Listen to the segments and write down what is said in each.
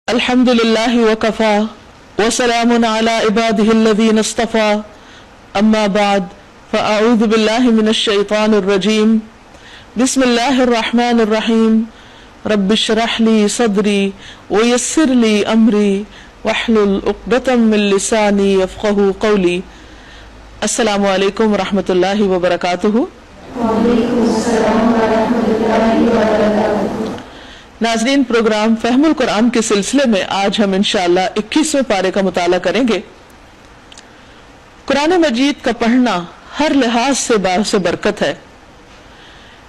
الحمد للہ وکفا وسلام علی عباده الذین اصطفى اما بعد فاعوذ باللہ من الشیطان الرجیم بسم اللہ الرحمن الرحیم رب اشرح لی صدری ویسر لی امری واحلل عقدۃ من لسانی یفقهوا قولی. السلام علیکم ورحمۃ اللہ وبرکاتہ. وعلیکم السلام ورحمۃ اللہ وبرکاتہ. ناظرین، پروگرام فہم القرآن کے سلسلے میں آج ہم انشاءاللہ 21ویں پارے کا مطالعہ کریں گے. قرآن مجید کا پڑھنا ہر لحاظ سے باعث برکت ہے،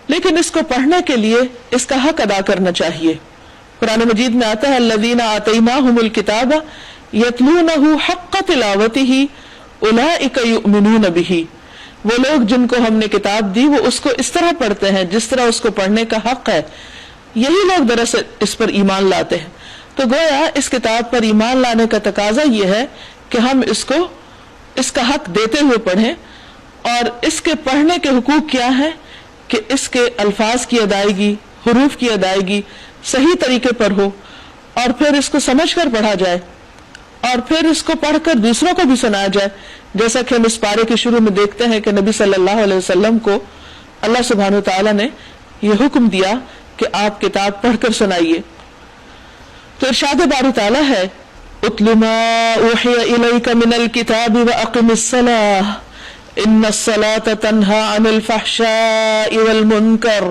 لیکن اس کو پڑھنے کے لیے اس کا حق ادا کرنا چاہیے. قرآن مجید میں آتا ہے الذین آتیناہم الکتاب یتلونہ حق تلاوتہ اولئک یؤمنون بہ. وہ لوگ جن کو ہم نے کتاب دی وہ اس کو اس طرح پڑھتے ہیں جس طرح اس کو پڑھنے کا حق ہے، یہی لوگ دراصل اس پر ایمان لاتے ہیں. تو گویا اس کتاب پر ایمان لانے کا تقاضا یہ ہے کہ ہم اس کو اس کا حق دیتے ہوئے پڑھیں. اور اس کے پڑھنے کے حقوق کیا ہیں کہ اس کے الفاظ کی ادائیگی، حروف کی ادائیگی صحیح طریقے پر ہو، اور پھر اس کو سمجھ کر پڑھا جائے، اور پھر اس کو پڑھ کر دوسروں کو بھی سنایا جائے. جیسا کہ ہم اس پارے کے شروع میں دیکھتے ہیں کہ نبی صلی اللہ علیہ وسلم کو اللہ سبحانہ وتعالی نے یہ حکم دیا کہ آپ کتاب پڑھ کر سنائیے. تو ارشاد باری تعالیٰ ہے اتل ما اوحی الیک من الکتاب واقم الصلاۃ ان الصلاۃ تنہی عن الفحشاء والمنکر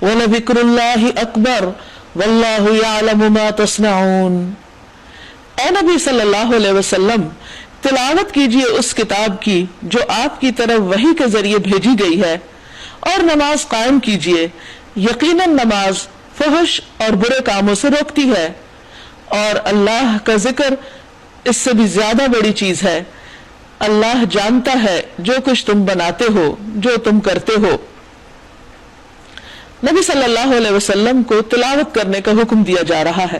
ولذکر اللہ اکبر واللہ یعلم ما تصنعون. اے نبی صلی اللہ علیہ وسلم، تلاوت کیجئے اس کتاب کی جو آپ کی طرف وحی کے ذریعے بھیجی گئی ہے، اور نماز قائم کیجئے. یقیناً نماز فحش اور برے کاموں سے روکتی ہے، اور اللہ کا ذکر اس سے بھی زیادہ بڑی چیز ہے. اللہ جانتا ہے جو کچھ تم بناتے ہو، جو تم کرتے ہو. نبی صلی اللہ علیہ وسلم کو تلاوت کرنے کا حکم دیا جا رہا ہے.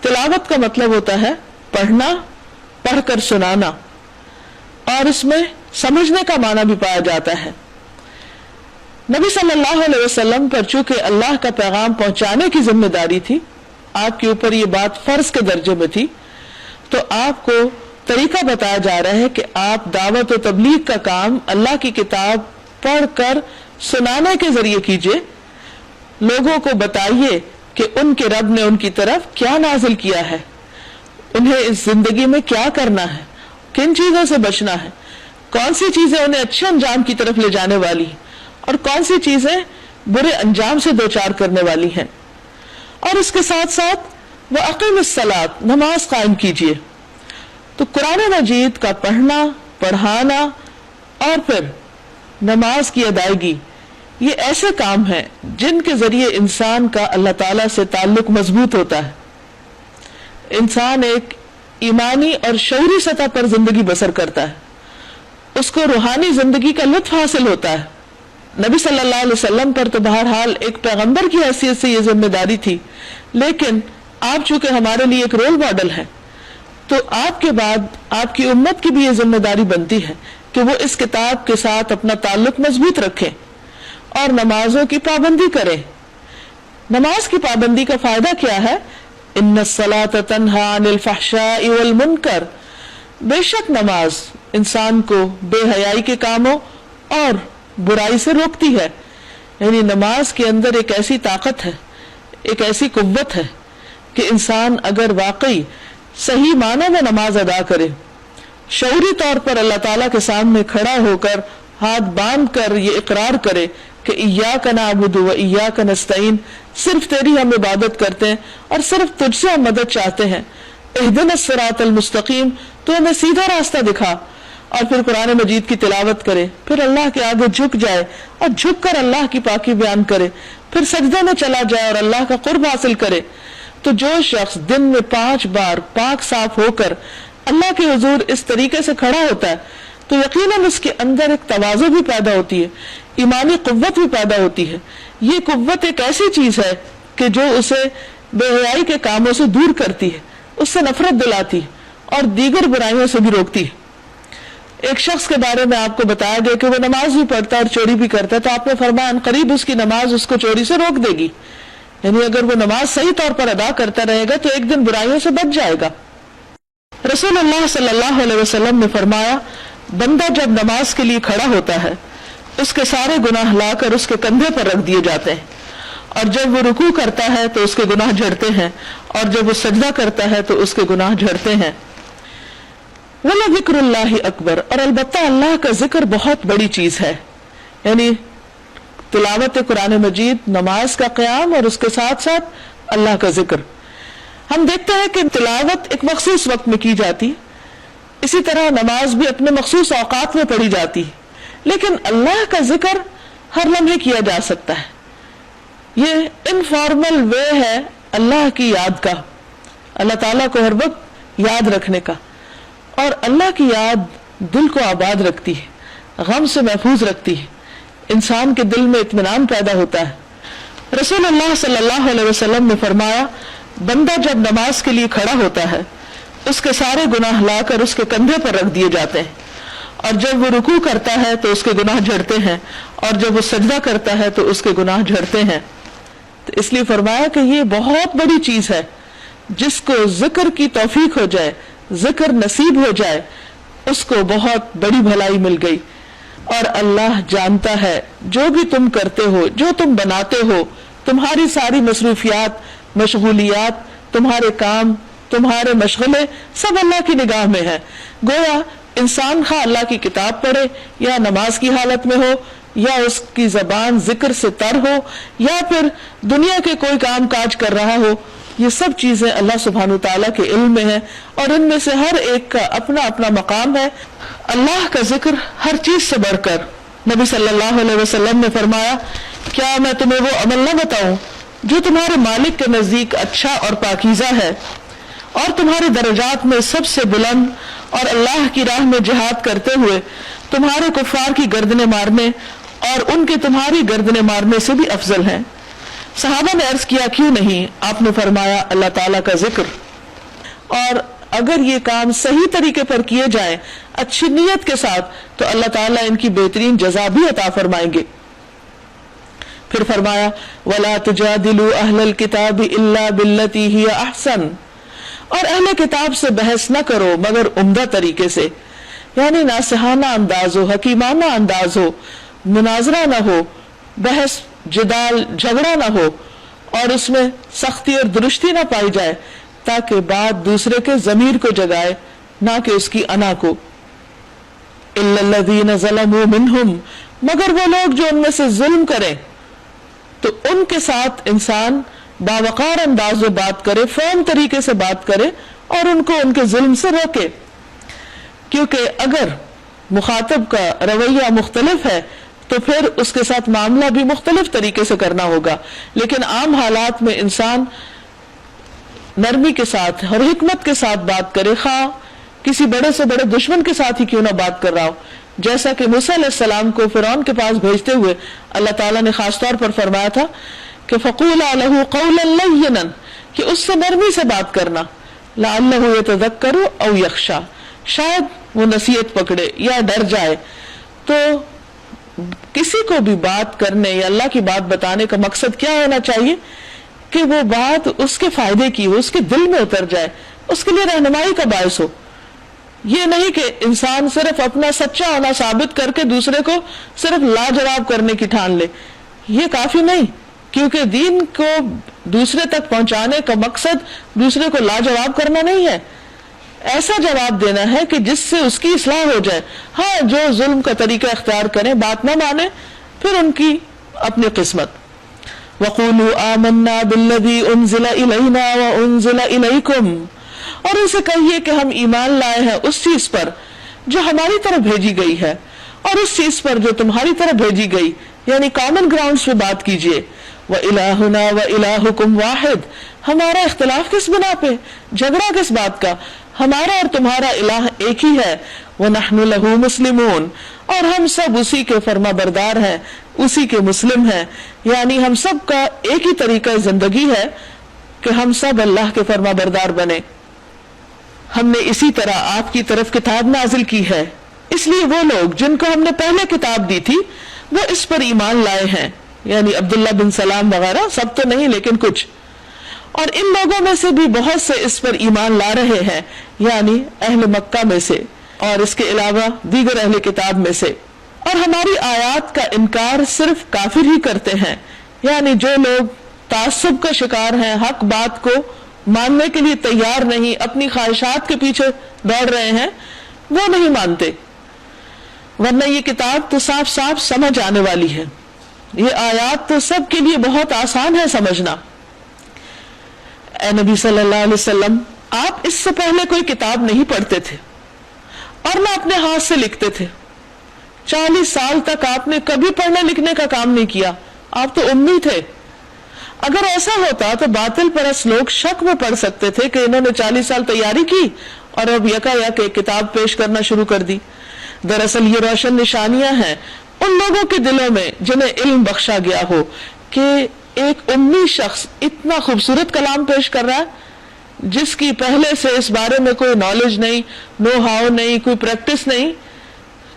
تلاوت کا مطلب ہوتا ہے پڑھنا، پڑھ کر سنانا، اور اس میں سمجھنے کا معنی بھی پایا جاتا ہے. نبی صلی اللہ علیہ وسلم پر چونکہ اللہ کا پیغام پہنچانے کی ذمہ داری تھی، آپ کے اوپر یہ بات فرض کے درجے میں تھی، تو آپ کو طریقہ بتایا جا رہا ہے کہ آپ دعوت و تبلیغ کا کام اللہ کی کتاب پڑھ کر سنانے کے ذریعے کیجئے. لوگوں کو بتائیے کہ ان کے رب نے ان کی طرف کیا نازل کیا ہے، انہیں اس زندگی میں کیا کرنا ہے، کن چیزوں سے بچنا ہے، کون سی چیزیں انہیں اچھے انجام کی طرف لے جانے والی ہیں، اور کون سی چیزیں برے انجام سے دوچار کرنے والی ہیں. اور اس کے ساتھ ساتھ وَأَقِمِ الصَّلَاةَ، نماز قائم کیجئے. تو قرآن مجید کا پڑھنا، پڑھانا اور پھر نماز کی ادائیگی، یہ ایسے کام ہیں جن کے ذریعے انسان کا اللہ تعالیٰ سے تعلق مضبوط ہوتا ہے. انسان ایک ایمانی اور شعوری سطح پر زندگی بسر کرتا ہے، اس کو روحانی زندگی کا لطف حاصل ہوتا ہے. نبی صلی اللہ علیہ وسلم پر تو بہرحال ایک پیغمبر کی حیثیت سے یہ ذمہ داری تھی، لیکن آپ چونکہ ہمارے لیے ایک رول ماڈل ہیں، تو آپ کے بعد آپ کی امت کی بھی یہ ذمہ داری بنتی ہے کہ وہ اس کتاب کے ساتھ اپنا تعلق مضبوط رکھیں اور نمازوں کی پابندی کریں. نماز کی پابندی کا فائدہ کیا ہے؟ ان الصلاۃ تنہی عن الفحشاء والمنکر. بے شک نماز انسان کو بے حیائی کے کاموں اور برائی سے روکتی ہے. یعنی نماز کے اندر ایک ایسی طاقت ہے، ایک ایسی قوت ہے کہ انسان اگر واقعی صحیح معنی میں نماز ادا کرے، شعوری طور پر اللہ تعالیٰ کے سامنے کھڑا ہو کر ہاتھ باندھ کر یہ اقرار کرے کہ ایاک نعبد و ایاک نستعین، صرف تیری ہم عبادت کرتے ہیں اور صرف تجھ سے ہم مدد چاہتے ہیں. اہدنا الصراط المستقیم، تو ہمیں سیدھا راستہ دکھا. اور پھر قرآن مجید کی تلاوت کرے، پھر اللہ کے آگے جھک جائے اور جھک کر اللہ کی پاکی بیان کرے، پھر سجدے میں چلا جائے اور اللہ کا قرب حاصل کرے. تو جو شخص دن میں 5 بار پاک صاف ہو کر اللہ کے حضور اس طریقے سے کھڑا ہوتا ہے تو یقیناً اس کے اندر ایک تواضع بھی پیدا ہوتی ہے، ایمانی قوت بھی پیدا ہوتی ہے. یہ قوت ایک ایسی چیز ہے کہ جو اسے بے حیائی کے کاموں سے دور کرتی ہے، اس سے نفرت دلاتی ہے اور دیگر برائیوں سے بھی روکتی ہے. ایک شخص کے بارے میں آپ کو بتایا گیا کہ وہ نماز بھی پڑھتا ہے اور چوری بھی کرتا ہے، تو آپ نے فرمایا ان قریب اس کی نماز اس کو چوری سے روک دے گی. یعنی اگر وہ نماز صحیح طور پر ادا کرتا رہے گا تو ایک دن برائیوں سے بچ جائے گا۔ رسول اللہ صلی اللہ علیہ وسلم نے فرمایا، بندہ جب نماز کے لیے کھڑا ہوتا ہے اس کے سارے گناہ لا کر اس کے کندھے پر رکھ دیے جاتے ہیں، اور جب وہ رکوع کرتا ہے تو اس کے گناہ جھڑتے ہیں، اور جب وہ سجدہ کرتا ہے تو اس کے گناہ جھڑتے ہیں۔ وَلَذِكْرُ اللَّهِ اکبر، اور البتہ اللہ کا ذکر بہت بڑی چیز ہے، یعنی تلاوت قرآن مجید، نماز کا قیام، اور اس کے ساتھ ساتھ اللہ کا ذکر۔ ہم دیکھتے ہیں کہ تلاوت ایک مخصوص وقت میں کی جاتی، اسی طرح نماز بھی اپنے مخصوص اوقات میں پڑھی جاتی، لیکن اللہ کا ذکر ہر لمحے کیا جا سکتا ہے۔ یہ انفارمل وے ہے اللہ کی یاد کا، اللہ تعالیٰ کو ہر وقت یاد رکھنے کا، اور اللہ کی یاد دل کو آباد رکھتی ہے، غم سے محفوظ رکھتی ہے، انسان کے دل میں اطمینان پیدا ہوتا ہے۔ رسول اللہ صلی اللہ علیہ وسلم نے فرمایا، بندہ جب نماز کے لیے کھڑا ہوتا ہے اس کے سارے گناہ لا کر اس کے کندھے پر رکھ دیے جاتے ہیں، اور جب وہ رکوع کرتا ہے تو اس کے گناہ جھڑتے ہیں، اور جب وہ سجدہ کرتا ہے تو اس کے گناہ جھڑتے ہیں۔ تو اس لیے فرمایا کہ یہ بہت بڑی چیز ہے، جس کو ذکر کی توفیق ہو جائے، ذکر نصیب ہو جائے، اس کو بہت بڑی بھلائی مل گئی۔ اور اللہ جانتا ہے جو بھی تم کرتے ہو، جو تم بناتے ہو، تمہاری ساری مصروفیات، مشغولیات، تمہارے کام، تمہارے مشغلے، سب اللہ کی نگاہ میں ہے۔ گویا انسان خواہ اللہ کی کتاب پڑھے، یا نماز کی حالت میں ہو، یا اس کی زبان ذکر سے تر ہو، یا پھر دنیا کے کوئی کام کاج کر رہا ہو، یہ سب چیزیں اللہ سبحانہ تعالیٰ کے علم میں ہیں، اور ان میں سے ہر ایک کا اپنا اپنا مقام ہے۔ اللہ کا ذکر ہر چیز سے بڑھ کر، نبی صلی اللہ علیہ وسلم نے فرمایا، کیا میں تمہیں وہ عمل نہ بتاؤں جو تمہارے مالک کے نزدیک اچھا اور پاکیزہ ہے، اور تمہارے درجات میں سب سے بلند، اور اللہ کی راہ میں جہاد کرتے ہوئے تمہارے کفار کی گردنیں مارنے اور ان کے تمہاری گردنیں مارنے سے بھی افضل ہیں۔ صحابہ نے عرض کیا، کیوں نہیں؟ آپ نے فرمایا، اللہ تعالیٰ کا ذکر۔ اور اگر یہ کام صحیح طریقے پر کیے جائیں، اچھی نیت کے ساتھ، تو اللہ تعالیٰ ان کی بہترین جزا بھی عطا فرمائیں گے۔ پھر فرمایا، وَلَا تُجَادِلُوا أَهْلَ الْكِتَابِ إِلَّا بِالَّتِي هِيَ أَحْسَنُ، اور اہل کتاب سے بحث نہ کرو مگر عمدہ طریقے سے، یعنی ناصحانہ انداز ہو، حکیمانہ انداز ہو، مناظرہ نہ ہو، بحث جدال جھگڑا نہ ہو، اور اس میں سختی اور درستی نہ پائی جائے، تاکہ بات دوسرے کے ضمیر کو جگائے، نہ کہ اس کی انا کو۔ إِلَّا الَّذِينَ ظَلَمُوا مِنْهُمْ، مگر وہ لوگ جو ان میں سے ظلم کریں، تو ان کے ساتھ انسان باوقار انداز میں بات کرے، فون طریقے سے بات کرے، اور ان کو ان کے ظلم سے روکے، کیونکہ اگر مخاطب کا رویہ مختلف ہے تو پھر اس کے ساتھ معاملہ بھی مختلف طریقے سے کرنا ہوگا۔ لیکن عام حالات میں انسان نرمی کے ساتھ اور حکمت کے ساتھ بات کرے، خواہ کسی بڑے سے بڑے دشمن کے ساتھ ہی کیوں نہ بات کر رہا ہو، جیسا کہ موسیٰ علیہ السلام کو فرعون کے پاس بھیجتے ہوئے اللہ تعالیٰ نے خاص طور پر فرمایا تھا کہ فَقُولَا لَهُ قَوْلًا لَيِّنًا، کہ اس سے نرمی سے بات کرنا، لَعَلَّهُ يَتَذَكَّرُ أَوْ يَخْشَىٰ، شاید وہ نصیحت پکڑے یا ڈر جائے۔ تو کسی کو بھی بات کرنے یا اللہ کی بات بتانے کا مقصد کیا ہونا چاہیے کہ وہ بات اس کے فائدے کی ہو، اس کے دل میں اتر جائے، اس کے لیے رہنمائی کا باعث ہو۔ یہ نہیں کہ انسان صرف اپنا سچا ہونا ثابت کر کے دوسرے کو صرف لاجواب کرنے کی ٹھان لے، یہ کافی نہیں، کیونکہ دین کو دوسرے تک پہنچانے کا مقصد دوسرے کو لاجواب کرنا نہیں ہے، ایسا جواب دینا ہے کہ جس سے اس کی اصلاح ہو جائے۔ ہاں، جو ظلم کا طریقہ اختیار کریں، بات نہ مانے، پھر ان کی اپنی قسمت۔ وَقُولُوا آمَنَّا بِالَّذِي أُنزِلَ إِلَيْنَا وَأُنزِلَ إِلَيْكُمْ، اور اسے کہیے کہ ہم ایمان لائے ہیں اس چیز پر جو ہماری طرف بھیجی گئی ہے، اور اس چیز پر جو تمہاری طرف بھیجی گئی، یعنی کامن گراؤنڈز پہ بات کیجئے۔ وَإِلَٰهُنَا وَإِلَٰهُكُمْ وَاحِدٌ، ہمارا اختلاف کس بنا پہ، جھگڑا کس بات کا، ہمارا اور تمہارا الہ ایک ہی ہے۔ وَنَحْنُ لَهُ مُسْلِمُونَ، اور ہم سب اسی کے فرما بردار ہیں، اسی کے مسلم ہیں، یعنی ہم سب کا ایک ہی طریقہ زندگی ہے کہ ہم سب اللہ کے فرما بردار بنے۔ ہم نے اسی طرح آپ کی طرف کتاب نازل کی ہے، اس لیے وہ لوگ جن کو ہم نے پہلے کتاب دی تھی وہ اس پر ایمان لائے ہیں، یعنی عبداللہ بن سلام وغیرہ، سب تو نہیں لیکن کچھ، اور ان لوگوں میں سے بھی بہت سے اس پر ایمان لا رہے ہیں، یعنی اہل مکہ میں سے اور اس کے علاوہ دیگر اہل کتاب میں سے۔ اور ہماری آیات کا انکار صرف کافر ہی کرتے ہیں، یعنی جو لوگ تعصب کا شکار ہیں، حق بات کو ماننے کے لیے تیار نہیں، اپنی خواہشات کے پیچھے دوڑ رہے ہیں، وہ نہیں مانتے، ورنہ یہ کتاب تو صاف صاف سمجھ آنے والی ہے، یہ آیات تو سب کے لیے بہت آسان ہے سمجھنا۔ اے نبی صلی اللہ علیہ وسلم، آپ اس سے پہلے کوئی کتاب نہیں پڑھتے تھے اور نہ اپنے ہاتھ سے لکھتے تھے، 40 سال تک آپ نے کبھی پڑھنے لکھنے کا کام نہیں کیا، آپ تو امی تھے۔ اگر ایسا ہوتا تو باطل پرست لوگ شک میں پڑ سکتے تھے کہ انہوں نے 40 سال تیاری کی اور اب یکا یک ایک کتاب پیش کرنا شروع کر دی۔ دراصل یہ روشن نشانیاں ہیں ان لوگوں کے دلوں میں جنہیں علم بخشا گیا ہو کہ ایک امی شخص اتنا خوبصورت کلام پیش کر رہا ہے جس کی پہلے سے اس بارے میں کوئی نالج نہیں، نو ہاؤ نہیں، کوئی پریکٹس نہیں،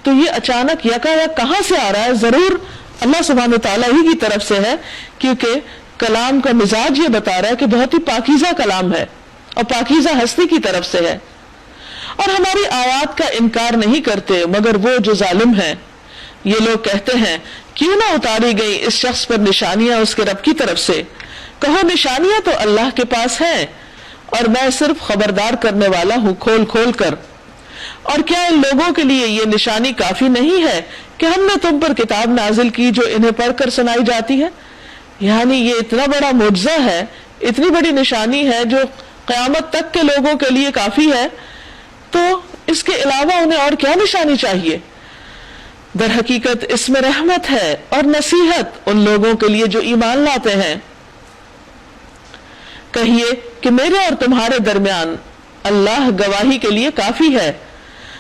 تو یہ اچانک یکا یک کہاں سے آ رہا ہے؟ ضرور اللہ سبحانہ تعالیٰ ہی کی طرف سے ہے، کیونکہ کلام کا مزاج یہ بتا رہا ہے کہ بہت ہی پاکیزہ کلام ہے اور پاکیزہ ہستی کی طرف سے ہے۔ اور ہماری آیات کا انکار نہیں کرتے مگر وہ جو ظالم ہیں۔ یہ لوگ کہتے ہیں کیوں نہ اتاری گئی اس شخص پر نشانیاں اس کے رب کی طرف سے؟ کہو نشانیاں تو اللہ کے پاس ہیں اور میں صرف خبردار کرنے والا ہوں کھول کھول کر۔ اور کیا ان لوگوں کے لیے یہ نشانی کافی نہیں ہے کہ ہم نے تم پر کتاب نازل کی جو انہیں پڑھ کر سنائی جاتی ہے؟ یعنی یہ اتنا بڑا معجزہ ہے، اتنی بڑی نشانی ہے جو قیامت تک کے لوگوں کے لیے کافی ہے، تو اس کے علاوہ انہیں اور کیا نشانی چاہیے؟ در حقیقت اس میں رحمت ہے اور نصیحت ان لوگوں کے لیے جو ایمان لاتے ہیں۔ کہیے کہ میرے اور تمہارے درمیان اللہ گواہی کے لیے کافی ہے،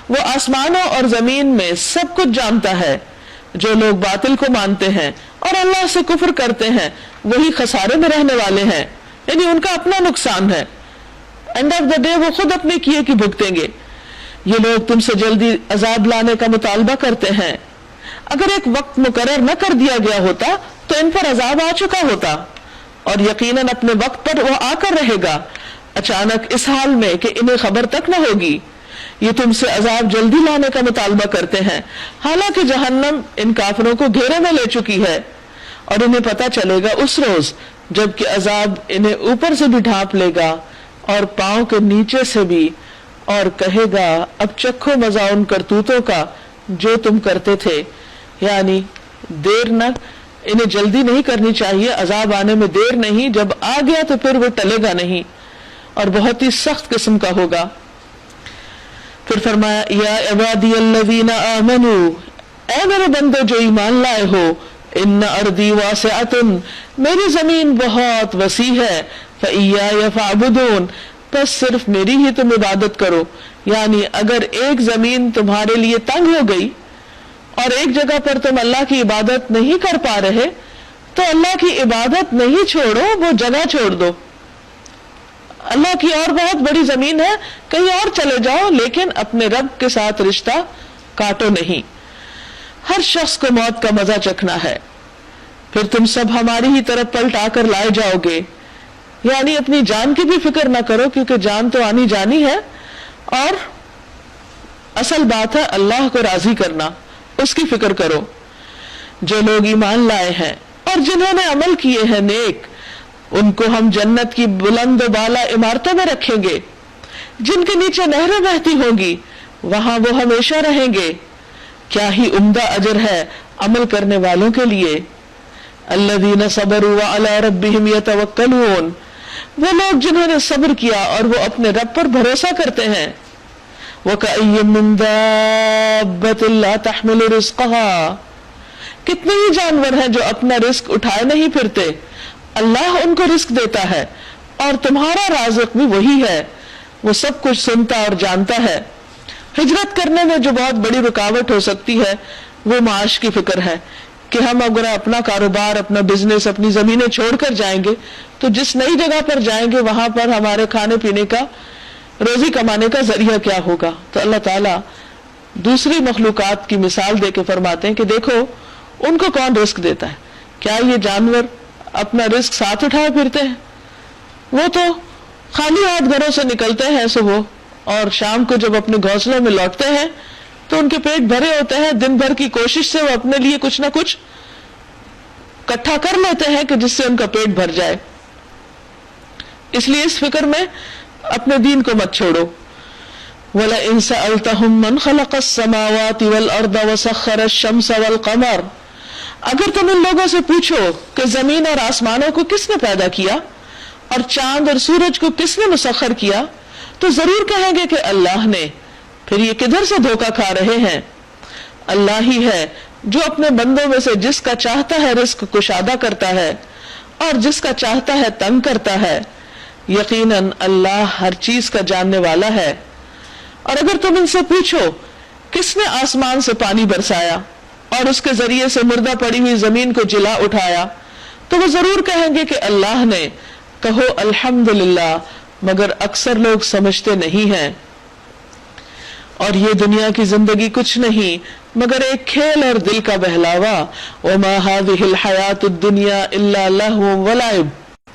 وہ آسمانوں اور زمین میں سب کچھ جانتا ہے۔ جو لوگ باطل کو مانتے ہیں اور اللہ سے کفر کرتے ہیں وہی خسارے میں رہنے والے ہیں، یعنی ان کا اپنا نقصان ہے، اینڈ آف دا ڈے وہ خود اپنے کیے کی بھگتیں گے۔ یہ لوگ تم سے جلدی عذاب لانے کا مطالبہ کرتے ہیں، اگر ایک وقت مقرر نہ کر دیا گیا ہوتا تو ان پر عذاب آ چکا ہوتا، اور یقیناً اپنے وقت پر وہ آ کر رہے گا، اچانک اس حال میں کہ انہیں خبر تک نہ ہوگی۔ یہ تم سے عذاب جلدی لانے کا مطالبہ کرتے ہیں، حالانکہ جہنم ان کافروں کو گھیرے میں لے چکی ہے، اور انہیں پتہ چلے گا اس روز جب کہ عذاب انہیں اوپر سے بھی ڈھانپ لے گا اور پاؤں کے نیچے سے بھی، اور کہے گا اب چکھو مزہ ان کرتوتوں کا جو تم کرتے تھے۔ یعنی دیر نہ، انہیں جلدی نہیں کرنی چاہیے، عذاب آنے میں دیر نہیں، جب آ گیا تو پھر وہ ٹلے گا نہیں اور بہت ہی سخت قسم کا ہوگا۔ پھر فرمایا یا عبادی الذین آمنوا، اے میرے بندو جو ایمان لائے ہو، ان ارضی واسعۃ، میری زمین بہت وسیع ہے، فایای فاعبدون، بس صرف میری ہی تم عبادت کرو۔ یعنی اگر ایک زمین تمہارے لیے تنگ ہو گئی اور ایک جگہ پر تم اللہ کی عبادت نہیں کر پا رہے تو اللہ کی عبادت نہیں چھوڑو، وہ جگہ چھوڑ دو۔ اللہ کی اور بہت بڑی زمین ہے، کہیں اور چلے جاؤ، لیکن اپنے رب کے ساتھ رشتہ کاٹو نہیں۔ ہر شخص کو موت کا مزہ چکھنا ہے، پھر تم سب ہماری ہی طرف پلٹ آ کر لائے جاؤ گے۔ یعنی اپنی جان کی بھی فکر نہ کرو، کیونکہ جان تو آنی جانی ہے، اور اصل بات ہے اللہ کو راضی کرنا، اس کی فکر کرو۔ جو لوگ ایمان لائے ہیں اور جنہوں نے عمل کیے ہیں نیک، ان کو ہم جنت کی بلند و بالا عمارتوں میں رکھیں گے جن کے نیچے نہریں بہتی ہوں گی، وہاں وہ ہمیشہ رہیں گے۔ کیا ہی عمدہ اجر ہے عمل کرنے والوں کے لیے۔ الذین صبروا وعلی ربہم یتوکلون، وہ لوگ جنہوں نے صبر کیا اور وہ اپنے رب پر بھروسہ کرتے ہیں۔ وَكَأَيٍّ مِّن دَابَّةٍ لَّا تَحْمِلُ رِزْقَهَا، کتنے ہی جانور ہیں جو اپنا رزق اٹھائے نہیں پھرتے، اللہ ان کو رزق دیتا ہے اور تمہارا رازق بھی وہی ہے، وہ سب کچھ سنتا اور جانتا ہے۔ ہجرت کرنے میں جو بہت بڑی رکاوٹ ہو سکتی ہے وہ معاش کی فکر ہے کہ ہم اگر اپنا کاروبار، اپنا بزنس، اپنی زمینیں چھوڑ کر جائیں گے تو جس نئی جگہ پر جائیں گے وہاں پر ہمارے کھانے پینے کا، روزی کمانے کا ذریعہ کیا ہوگا۔ تو اللہ تعالیٰ دوسری مخلوقات کی مثال دے کے فرماتے ہیں کہ دیکھو ان کو کون رزق دیتا ہے، کیا یہ جانور اپنا رزق ساتھ اٹھائے پھرتے ہیں؟ وہ تو خالی ہاتھ گھروں سے نکلتے ہیں صبح، اور شام کو جب اپنے گھونسلوں میں لوٹتے ہیں تو ان کے پیٹ بھرے ہوتے ہیں. دن بھر کی کوشش سے وہ اپنے لیے کچھ نہ کچھ اکٹھا کر لیتے ہیں کہ جس سے ان کا پیٹ بھر جائے. اس لیے اس فکر میں اپنے دین کو مت چھوڑو. وَلَئِن سَأَلْتَهُم مَّنْ خَلَقَ السَّمَاوَاتِ وَالْأَرْضَ وَسَخَّرَ الشَّمْسَ وَالْقَمَرَ، اگر تم ان لوگوں سے پوچھو کہ زمین اور آسمانوں کو کس نے پیدا کیا اور چاند اور سورج کو کس نے مسخر کیا، تو ضرور کہیں گے کہ اللہ نے. پھر یہ کدھر سے دھوکہ کھا رہے ہیں؟ اللہ ہی ہے جو اپنے بندوں میں سے جس کا چاہتا ہے رزق کشادہ کرتا ہے اور جس کا چاہتا ہے تنگ کرتا ہے. یقیناً اللہ ہر چیز کا جاننے والا ہے. اور اگر تم ان سے پوچھو کس نے آسمان سے پانی برسایا اور اس کے ذریعے سے مردہ پڑی ہوئی زمین کو جلا اٹھایا، تو وہ ضرور کہیں گے کہ اللہ نے. کہو الحمدللہ، مگر اکثر لوگ سمجھتے نہیں ہیں. اور یہ دنیا کی زندگی کچھ نہیں مگر ایک کھیل اور دل کا بہلاوا. وما هذه الحیات الدنیا الا لهو ولعب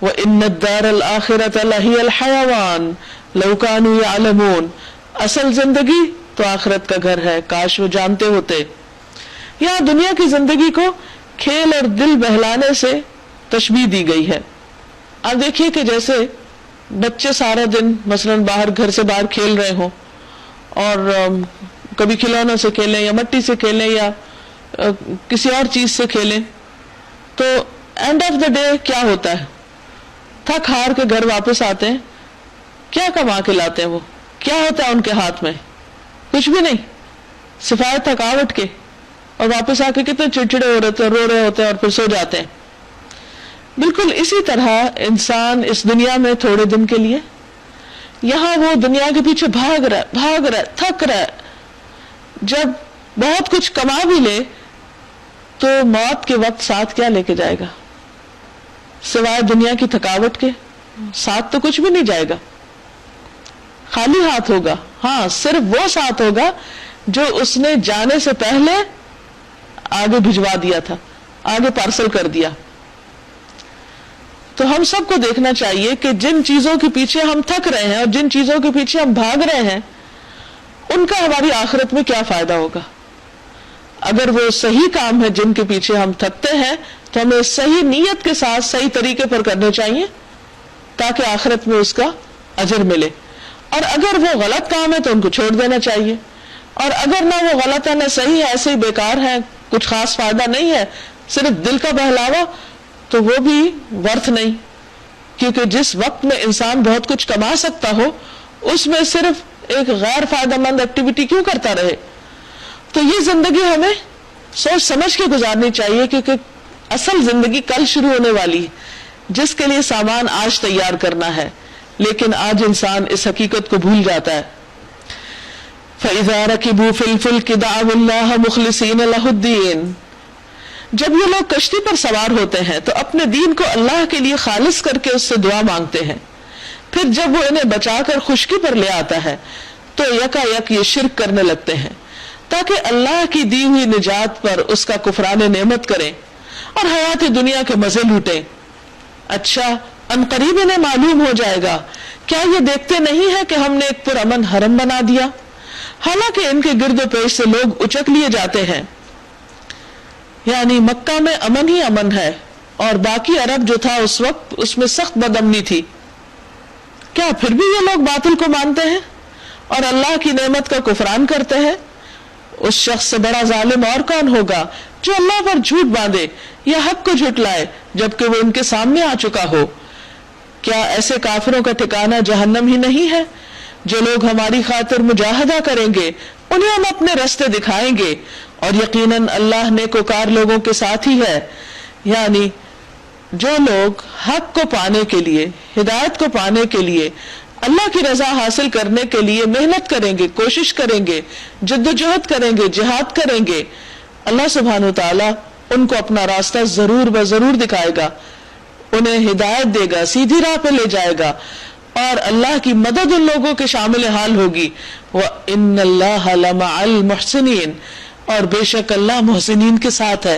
وان الدار الاخرة لهي الحیوان لو كانوا يعلمون. اصل زندگی تو آخرت کا گھر ہے، کاش وہ جانتے ہوتے. یہاں دنیا کی زندگی کو کھیل اور دل بہلانے سے تشبیہ دی گئی ہے. آپ دیکھیے کہ جیسے بچے سارا دن مثلاً گھر سے باہر کھیل رہے ہوں اور کبھی کھلونوں سے کھیلیں یا مٹی سے کھیلیں یا کسی اور چیز سے کھیلیں، تو اینڈ آف دا ڈے کیا ہوتا ہے؟ تھک ہار کے گھر واپس آتے ہیں، کیا کما کے لاتے ہیں؟ وہ کیا ہوتا ہے ان کے ہاتھ میں؟ کچھ بھی نہیں، سفائے تھکاوٹ کے. اور واپس آ کے کتنے چڑچڑے ہو رہے ہیں، رو رہے ہوتے ہیں اور پھر سو جاتے ہیں. بالکل اسی طرح انسان اس دنیا میں تھوڑے دن کے لیے یہاں وہ دنیا کے پیچھے بھاگ رہا ہے، تھک رہا ہے. جب بہت کچھ کما بھی لے تو موت کے وقت ساتھ کیا لے کے جائے گا؟ سوائے دنیا کی تھکاوٹ کے ساتھ تو کچھ بھی نہیں جائے گا، خالی ہاتھ ہوگا. ہاں، صرف وہ ساتھ ہوگا جو اس نے جانے سے پہلے آگے بھجوا دیا تھا، آگے پارسل کر دیا. تو ہم سب کو دیکھنا چاہیے کہ جن چیزوں کے پیچھے ہم تھک رہے ہیں اور جن چیزوں کے پیچھے ہم بھاگ رہے ہیں ان کا ہماری آخرت میں کیا فائدہ ہوگا. اگر وہ صحیح کام ہے جن کے پیچھے ہم تھکتے ہیں تو ہمیں صحیح نیت کے ساتھ صحیح طریقے پر کرنے چاہیے تاکہ آخرت میں اس کا اجر ملے. اور اگر وہ غلط کام ہے تو ان کو چھوڑ دینا چاہیے. اور اگر نہ وہ غلط ہے نہ صحیح ہے، ایسے ہی بیکار ہے، کچھ خاص فائدہ نہیں ہے، صرف دل کا بہلاوا، تو وہ بھی ورتھ نہیں. کیونکہ جس وقت میں انسان بہت کچھ کما سکتا ہو اس میں صرف ایک غیر فائدہ مند ایکٹیویٹی کیوں کرتا رہے. تو یہ زندگی ہمیں سوچ سمجھ کے گزارنی چاہیے، کیونکہ اصل زندگی کل شروع ہونے والی ہے جس کے لیے سامان آج تیار کرنا ہے. لیکن آج انسان اس حقیقت کو بھول جاتا ہے. فَإِذَا رَكِبُوا فِي الْفُلْكِ دَعَوُا اللَّهَ مُخْلِصِينَ لَهُ الدِّينَ. جب یہ لوگ کشتی پر سوار ہوتے ہیں تو اپنے دین کو اللہ کے لیے خالص کر کے اس سے دعا مانگتے ہیں. پھر جب وہ انہیں بچا کر خشکی پر لے آتا ہے تو یکا یک یہ شرک کرنے لگتے ہیں تاکہ اللہ کی دی ہوئی نجات پر اس کا کفران نعمت کریں اور حیات دنیا کے مزے لوٹیں. اچھا، عنقریب انہیں معلوم ہو جائے گا، کیا یہ دیکھتے نہیں ہے کہ ہم نے ایک پرامن حرم بنا دیا، حالانکہ ان کے گرد و پیش سے لوگ اچک لیے جاتے ہیں. یعنی مکہ میں امن ہی امن ہے اور باقی عرب جو تھا اس وقت اس میں سخت بد امنی تھی. کیا پھر بھی یہ لوگ باطل کو مانتے ہیں اور اللہ کی نعمت کا کفران کرتے ہیں؟ اس شخص سے بڑا ظالم اور کون ہوگا جو اللہ پر جھوٹ باندھے یا حق کو جھٹلائے جبکہ وہ ان کے سامنے آ چکا ہو. کیا ایسے کافروں کا ٹھکانہ جہنم ہی نہیں ہے؟ جو لوگ ہماری خاطر مجاہدہ کریں گے انہیں ہم اپنے راستے دکھائیں گے اور یقیناً اللہ نیکوکار لوگوں کے ساتھ ہی ہے. یعنی جو لوگ حق کو پانے کے لیے، ہدایت کو پانے کے لیے، اللہ کی رضا حاصل کرنے کے لیے محنت کریں گے، کوشش کریں گے، جد و جہد کریں گے، جہاد کریں گے، اللہ سبحانہ وتعالی ان کو اپنا راستہ ضرور ضرور دکھائے گا، انہیں ہدایت دے گا، سیدھی راہ پہ لے جائے گا اور اللہ کی مدد ان لوگوں کے شامل حال ہوگی. وَإِنَّ اللَّهَ لَمَعَ الْمُحْسِنِينَ، اور بے شک اللہ محسنین کے ساتھ ہے.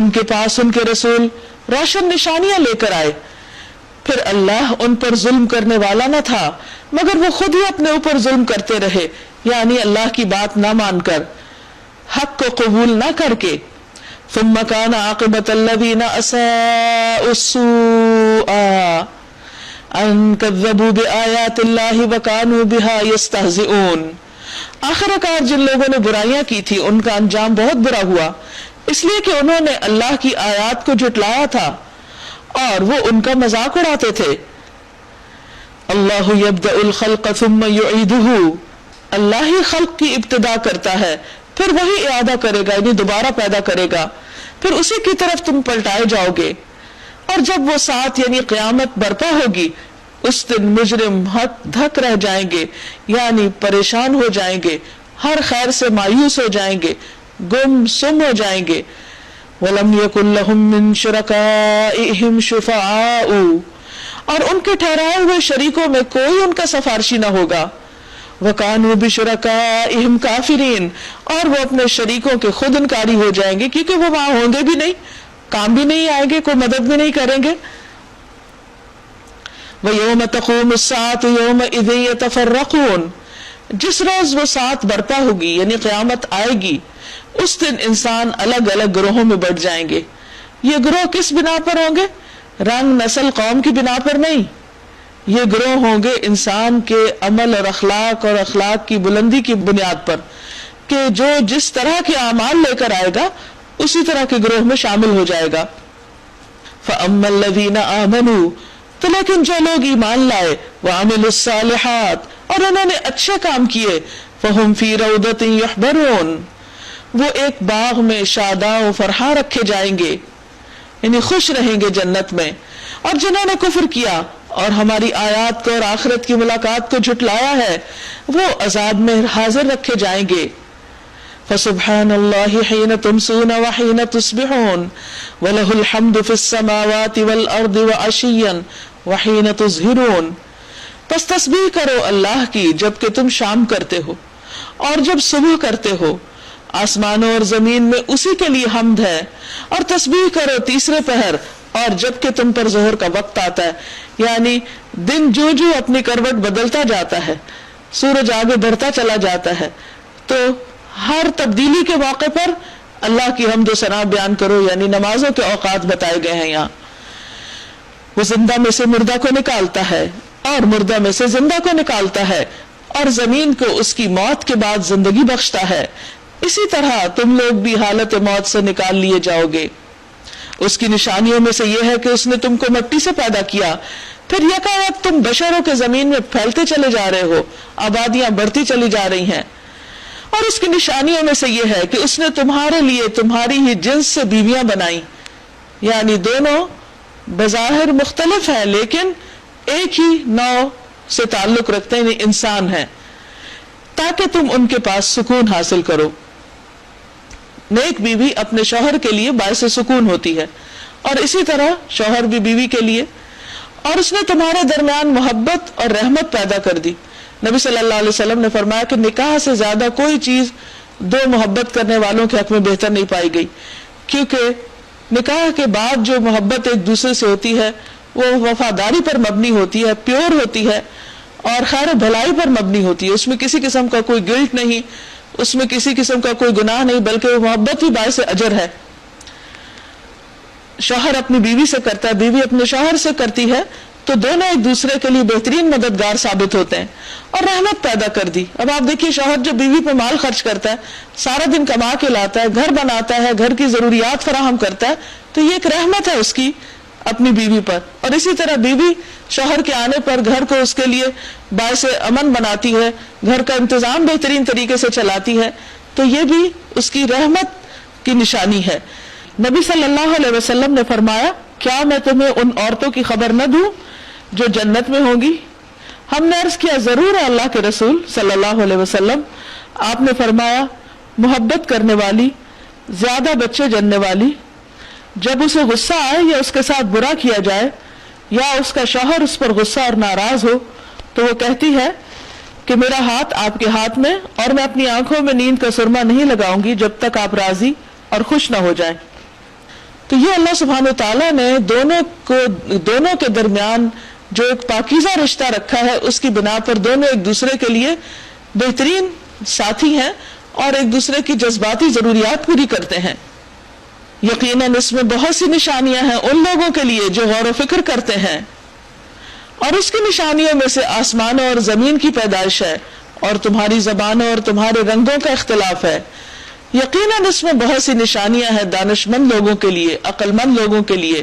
ان کے پاس ان کے رسول روشن نشانیاں لے کر آئے، پھر اللہ ان پر ظلم کرنے والا نہ تھا مگر وہ خود ہی اپنے اوپر ظلم کرتے رہے، یعنی اللہ کی بات نہ مان کر، حق کو قبول نہ کر کے۔ ثم كان عاقبة الذين اساءوا السوء ان كذبوا بآيات الله وكانوا بها يستهزئون۔ آخر کار جن لوگوں نے برائیاں کی تھی ان کا انجام بہت برا ہوا، اس لیے کہ انہوں نے اللہ کی آیات کو جھٹلایا تھا اور وہ ان کا مذاق اڑاتے تھے۔ اللہ یبدأ الخلق ثم یعیدہ، اللہ ہی خلق کی ابتدا کرتا ہے پھر وہی اعادہ کرے گا، یعنی دوبارہ پیدا کرے گا، پھر اسی کی طرف تم پلٹائے جاؤ گے۔ اور جب وہ ساتھ یعنی قیامت برپا ہوگی، اس دن مجرم ہک دھک رہ جائیں گے، یعنی پریشان ہو جائیں گے، ہر خیر سے مایوس ہو جائیں گے، گم سم ہو جائیں گے۔ وَلَمْ يَكُنْ لَهُم مِّن شُرَكَائِهِمْ شُفَعَاءُ، اور ان کے ٹھہرائے ہوئے شریکوں میں کوئی ان کا سفارشی نہ ہوگا۔ وَكَانُوا بِشُرَكَائِهِمْ كَافِرِينَ، اور وہ اپنے شریکوں کے خود انکاری ہو جائیں گے، کیونکہ وہ وہاں ہوں گے بھی نہیں، کام بھی نہیں آئیں گے، کوئی مدد بھی نہیں کریں گے۔ وَيَوْمَ تَقُومُ السَّاعَةُ يَوْمَئِذٍ يَتَفَرَّقُونَ، جس روز وہ ساعت برپا ہوگی یعنی قیامت آئے گی، اس دن انسان الگ الگ گروہوں میں بٹ جائیں گے۔ یہ گروہ کس بنا پر ہوں گے؟ رنگ، نسل، قوم کی بنا پر نہیں، یہ گروہ ہوں گے انسان کے عمل اور اخلاق کی بلندی کی بنیاد پر، کہ جو جس طرح کے اعمال لے کر آئے گا اسی طرح کے گروہ میں شامل ہو جائے گا۔ فَأَمَّا الَّذِينَ آمَنُوا، تو لیکن جو لوگ ایمان لائے، وَعَمِلُوا الصَّالِحَاتِ، اور انہوں نے اچھے کام کیے، فَهُمْ فِي رَوْضَةٍ يُحْبَرُونَ، وہ ایک باغ میں شاداں و فرحاں رکھے جائیں گے، یعنی خوش رہیں گے جنت میں۔ اور جنہوں نے کفر کیا اور ہماری آیات کو اور آخرت کی ملاقات کو جھٹلایا ہے، وہ عذاب میں حاضر رکھے جائیں گے۔ فَسُبْحَانَ اللَّهِ حِينَ تُمْسُونَ وَحِينَ تُصْبِحُونَ وَلَهُ الْحَمْدُ فِي السَّمَاوَاتِ وَالْأَرْضِ وَعَشِيًّا وَحِينَ تُظْهِرُونَ، پس تسبیح کرو اللہ کی جب کہ تم شام کرتے ہو اور جب صبح کرتے ہو، آسمانوں اور زمین میں اسی کے لیے حمد ہے، اور تسبیح کرو تیسرے پہر اور جب کہ تم پر ظہر کا وقت آتا ہے، یعنی دن جو جو اپنی کروٹ بدلتا جاتا ہے، سورج آگے بڑھتا چلا جاتا ہے، تو ہر تبدیلی کے موقع پر اللہ کی حمد و ثنا بیان کرو، یعنی نمازوں کے اوقات بتائے گئے ہیں یہاں۔ وہ زندہ میں سے مردہ کو نکالتا ہے اور مردہ میں سے زندہ کو نکالتا ہے، اور زمین کو اس کی موت کے بعد زندگی بخشتا ہے، اسی طرح تم لوگ بھی حالت موت سے نکال لیے جاؤ گے۔ اس کی نشانیوں میں سے یہ ہے کہ اس نے تم کو مٹی سے پیدا کیا، پھر یکایک تم بشروں کے زمین میں پھیلتے چلے جا رہے ہو، آبادیاں بڑھتی چلی جا رہی ہیں۔ اور اس کی نشانیوں میں سے یہ ہے کہ اس نے تمہارے لیے تمہاری ہی جنس سے بیویاں بنائی، یعنی دونوں بظاہر مختلف ہیں لیکن ایک ہی نوع سے تعلق رکھتے ہیں، یعنی انسان ہیں، تاکہ تم ان کے پاس سکون حاصل کرو۔ نیک بیوی اپنے شوہر کے لیے باعث سکون ہوتی ہے، اور اسی طرح شوہر بھی بیوی کے لیے، اور اس نے تمہارے درمیان محبت اور رحمت پیدا کر دی۔ نبی صلی اللہ علیہ وسلم نے فرمایا کہ نکاح سے زیادہ کوئی چیز دو محبت کرنے والوں کے حق میں بہتر نہیں پائی گئی، کیونکہ نکاح کے بعد جو محبت ایک دوسرے سے ہوتی ہے وہ وفاداری پر مبنی ہوتی ہے، پیور ہوتی ہے، اور خیر بھلائی پر مبنی ہوتی ہے، اس میں کسی قسم کا کوئی گلٹ نہیں، اس میں کسی قسم کا کوئی گناہ نہیں، بلکہ وہ محبت ہی باعث اجر ہے۔ شوہر اپنی بیوی سے کرتا ہے، بیوی اپنے شوہر سے کرتی ہے، تو دونوں ایک دوسرے کے لیے بہترین مددگار ثابت ہوتے ہیں، اور رحمت پیدا کر دی۔ اب آپ دیکھیے شوہر جو بیوی پہ مال خرچ کرتا ہے، سارا دن کما کے لاتا ہے، گھر بناتا ہے، گھر کی ضروریات فراہم کرتا ہے، تو یہ ایک رحمت ہے اس کی اپنی بیوی پر۔ اور اسی طرح بیوی شوہر کے آنے پر گھر کو اس کے لیے باعث امن بناتی ہے، گھر کا انتظام بہترین طریقے سے چلاتی ہے، تو یہ بھی اس کی رحمت کی نشانی ہے۔ نبی صلی اللہ علیہ وسلم نے فرمایا، کیا میں تمہیں ان عورتوں کی خبر نہ دوں جو جنت میں ہوں گی؟ ہم نے عرض کیا ضرور ہے اللہ کے رسول صلی اللہ علیہ وسلم۔ آپ نے فرمایا، محبت کرنے والی، زیادہ بچے جننے والی، جب اسے غصہ آئے یا اس کے ساتھ برا کیا جائے یا اس کا شوہر اس پر غصہ اور ناراض ہو تو وہ کہتی ہے کہ میرا ہاتھ آپ کے ہاتھ میں، اور میں اپنی آنکھوں میں نیند کا سرما نہیں لگاؤں گی جب تک آپ راضی اور خوش نہ ہو جائیں۔ تو یہ اللہ سبحانہ و تعالیٰ نے دونوں کے درمیان جو ایک پاکیزہ رشتہ رکھا ہے، اس کی بنا پر دونوں ایک دوسرے کے لیے بہترین ساتھی ہیں اور ایک دوسرے کی جذباتی ضروریات پوری کرتے ہیں۔ یقیناً اس میں بہت سی نشانیاں ہیں ان لوگوں کے لیے جو غور و فکر کرتے ہیں، اور اس کی نشانیوں میں سے آسمانوں اور زمین کی پیدائش ہے، اور تمہاری زبانوں اور تمہارے رنگوں کا اختلاف ہے۔ یقیناً اس میں بہت سی نشانیاں ہیں دانش مند لوگوں کے لیے، عقل مند لوگوں کے لیے،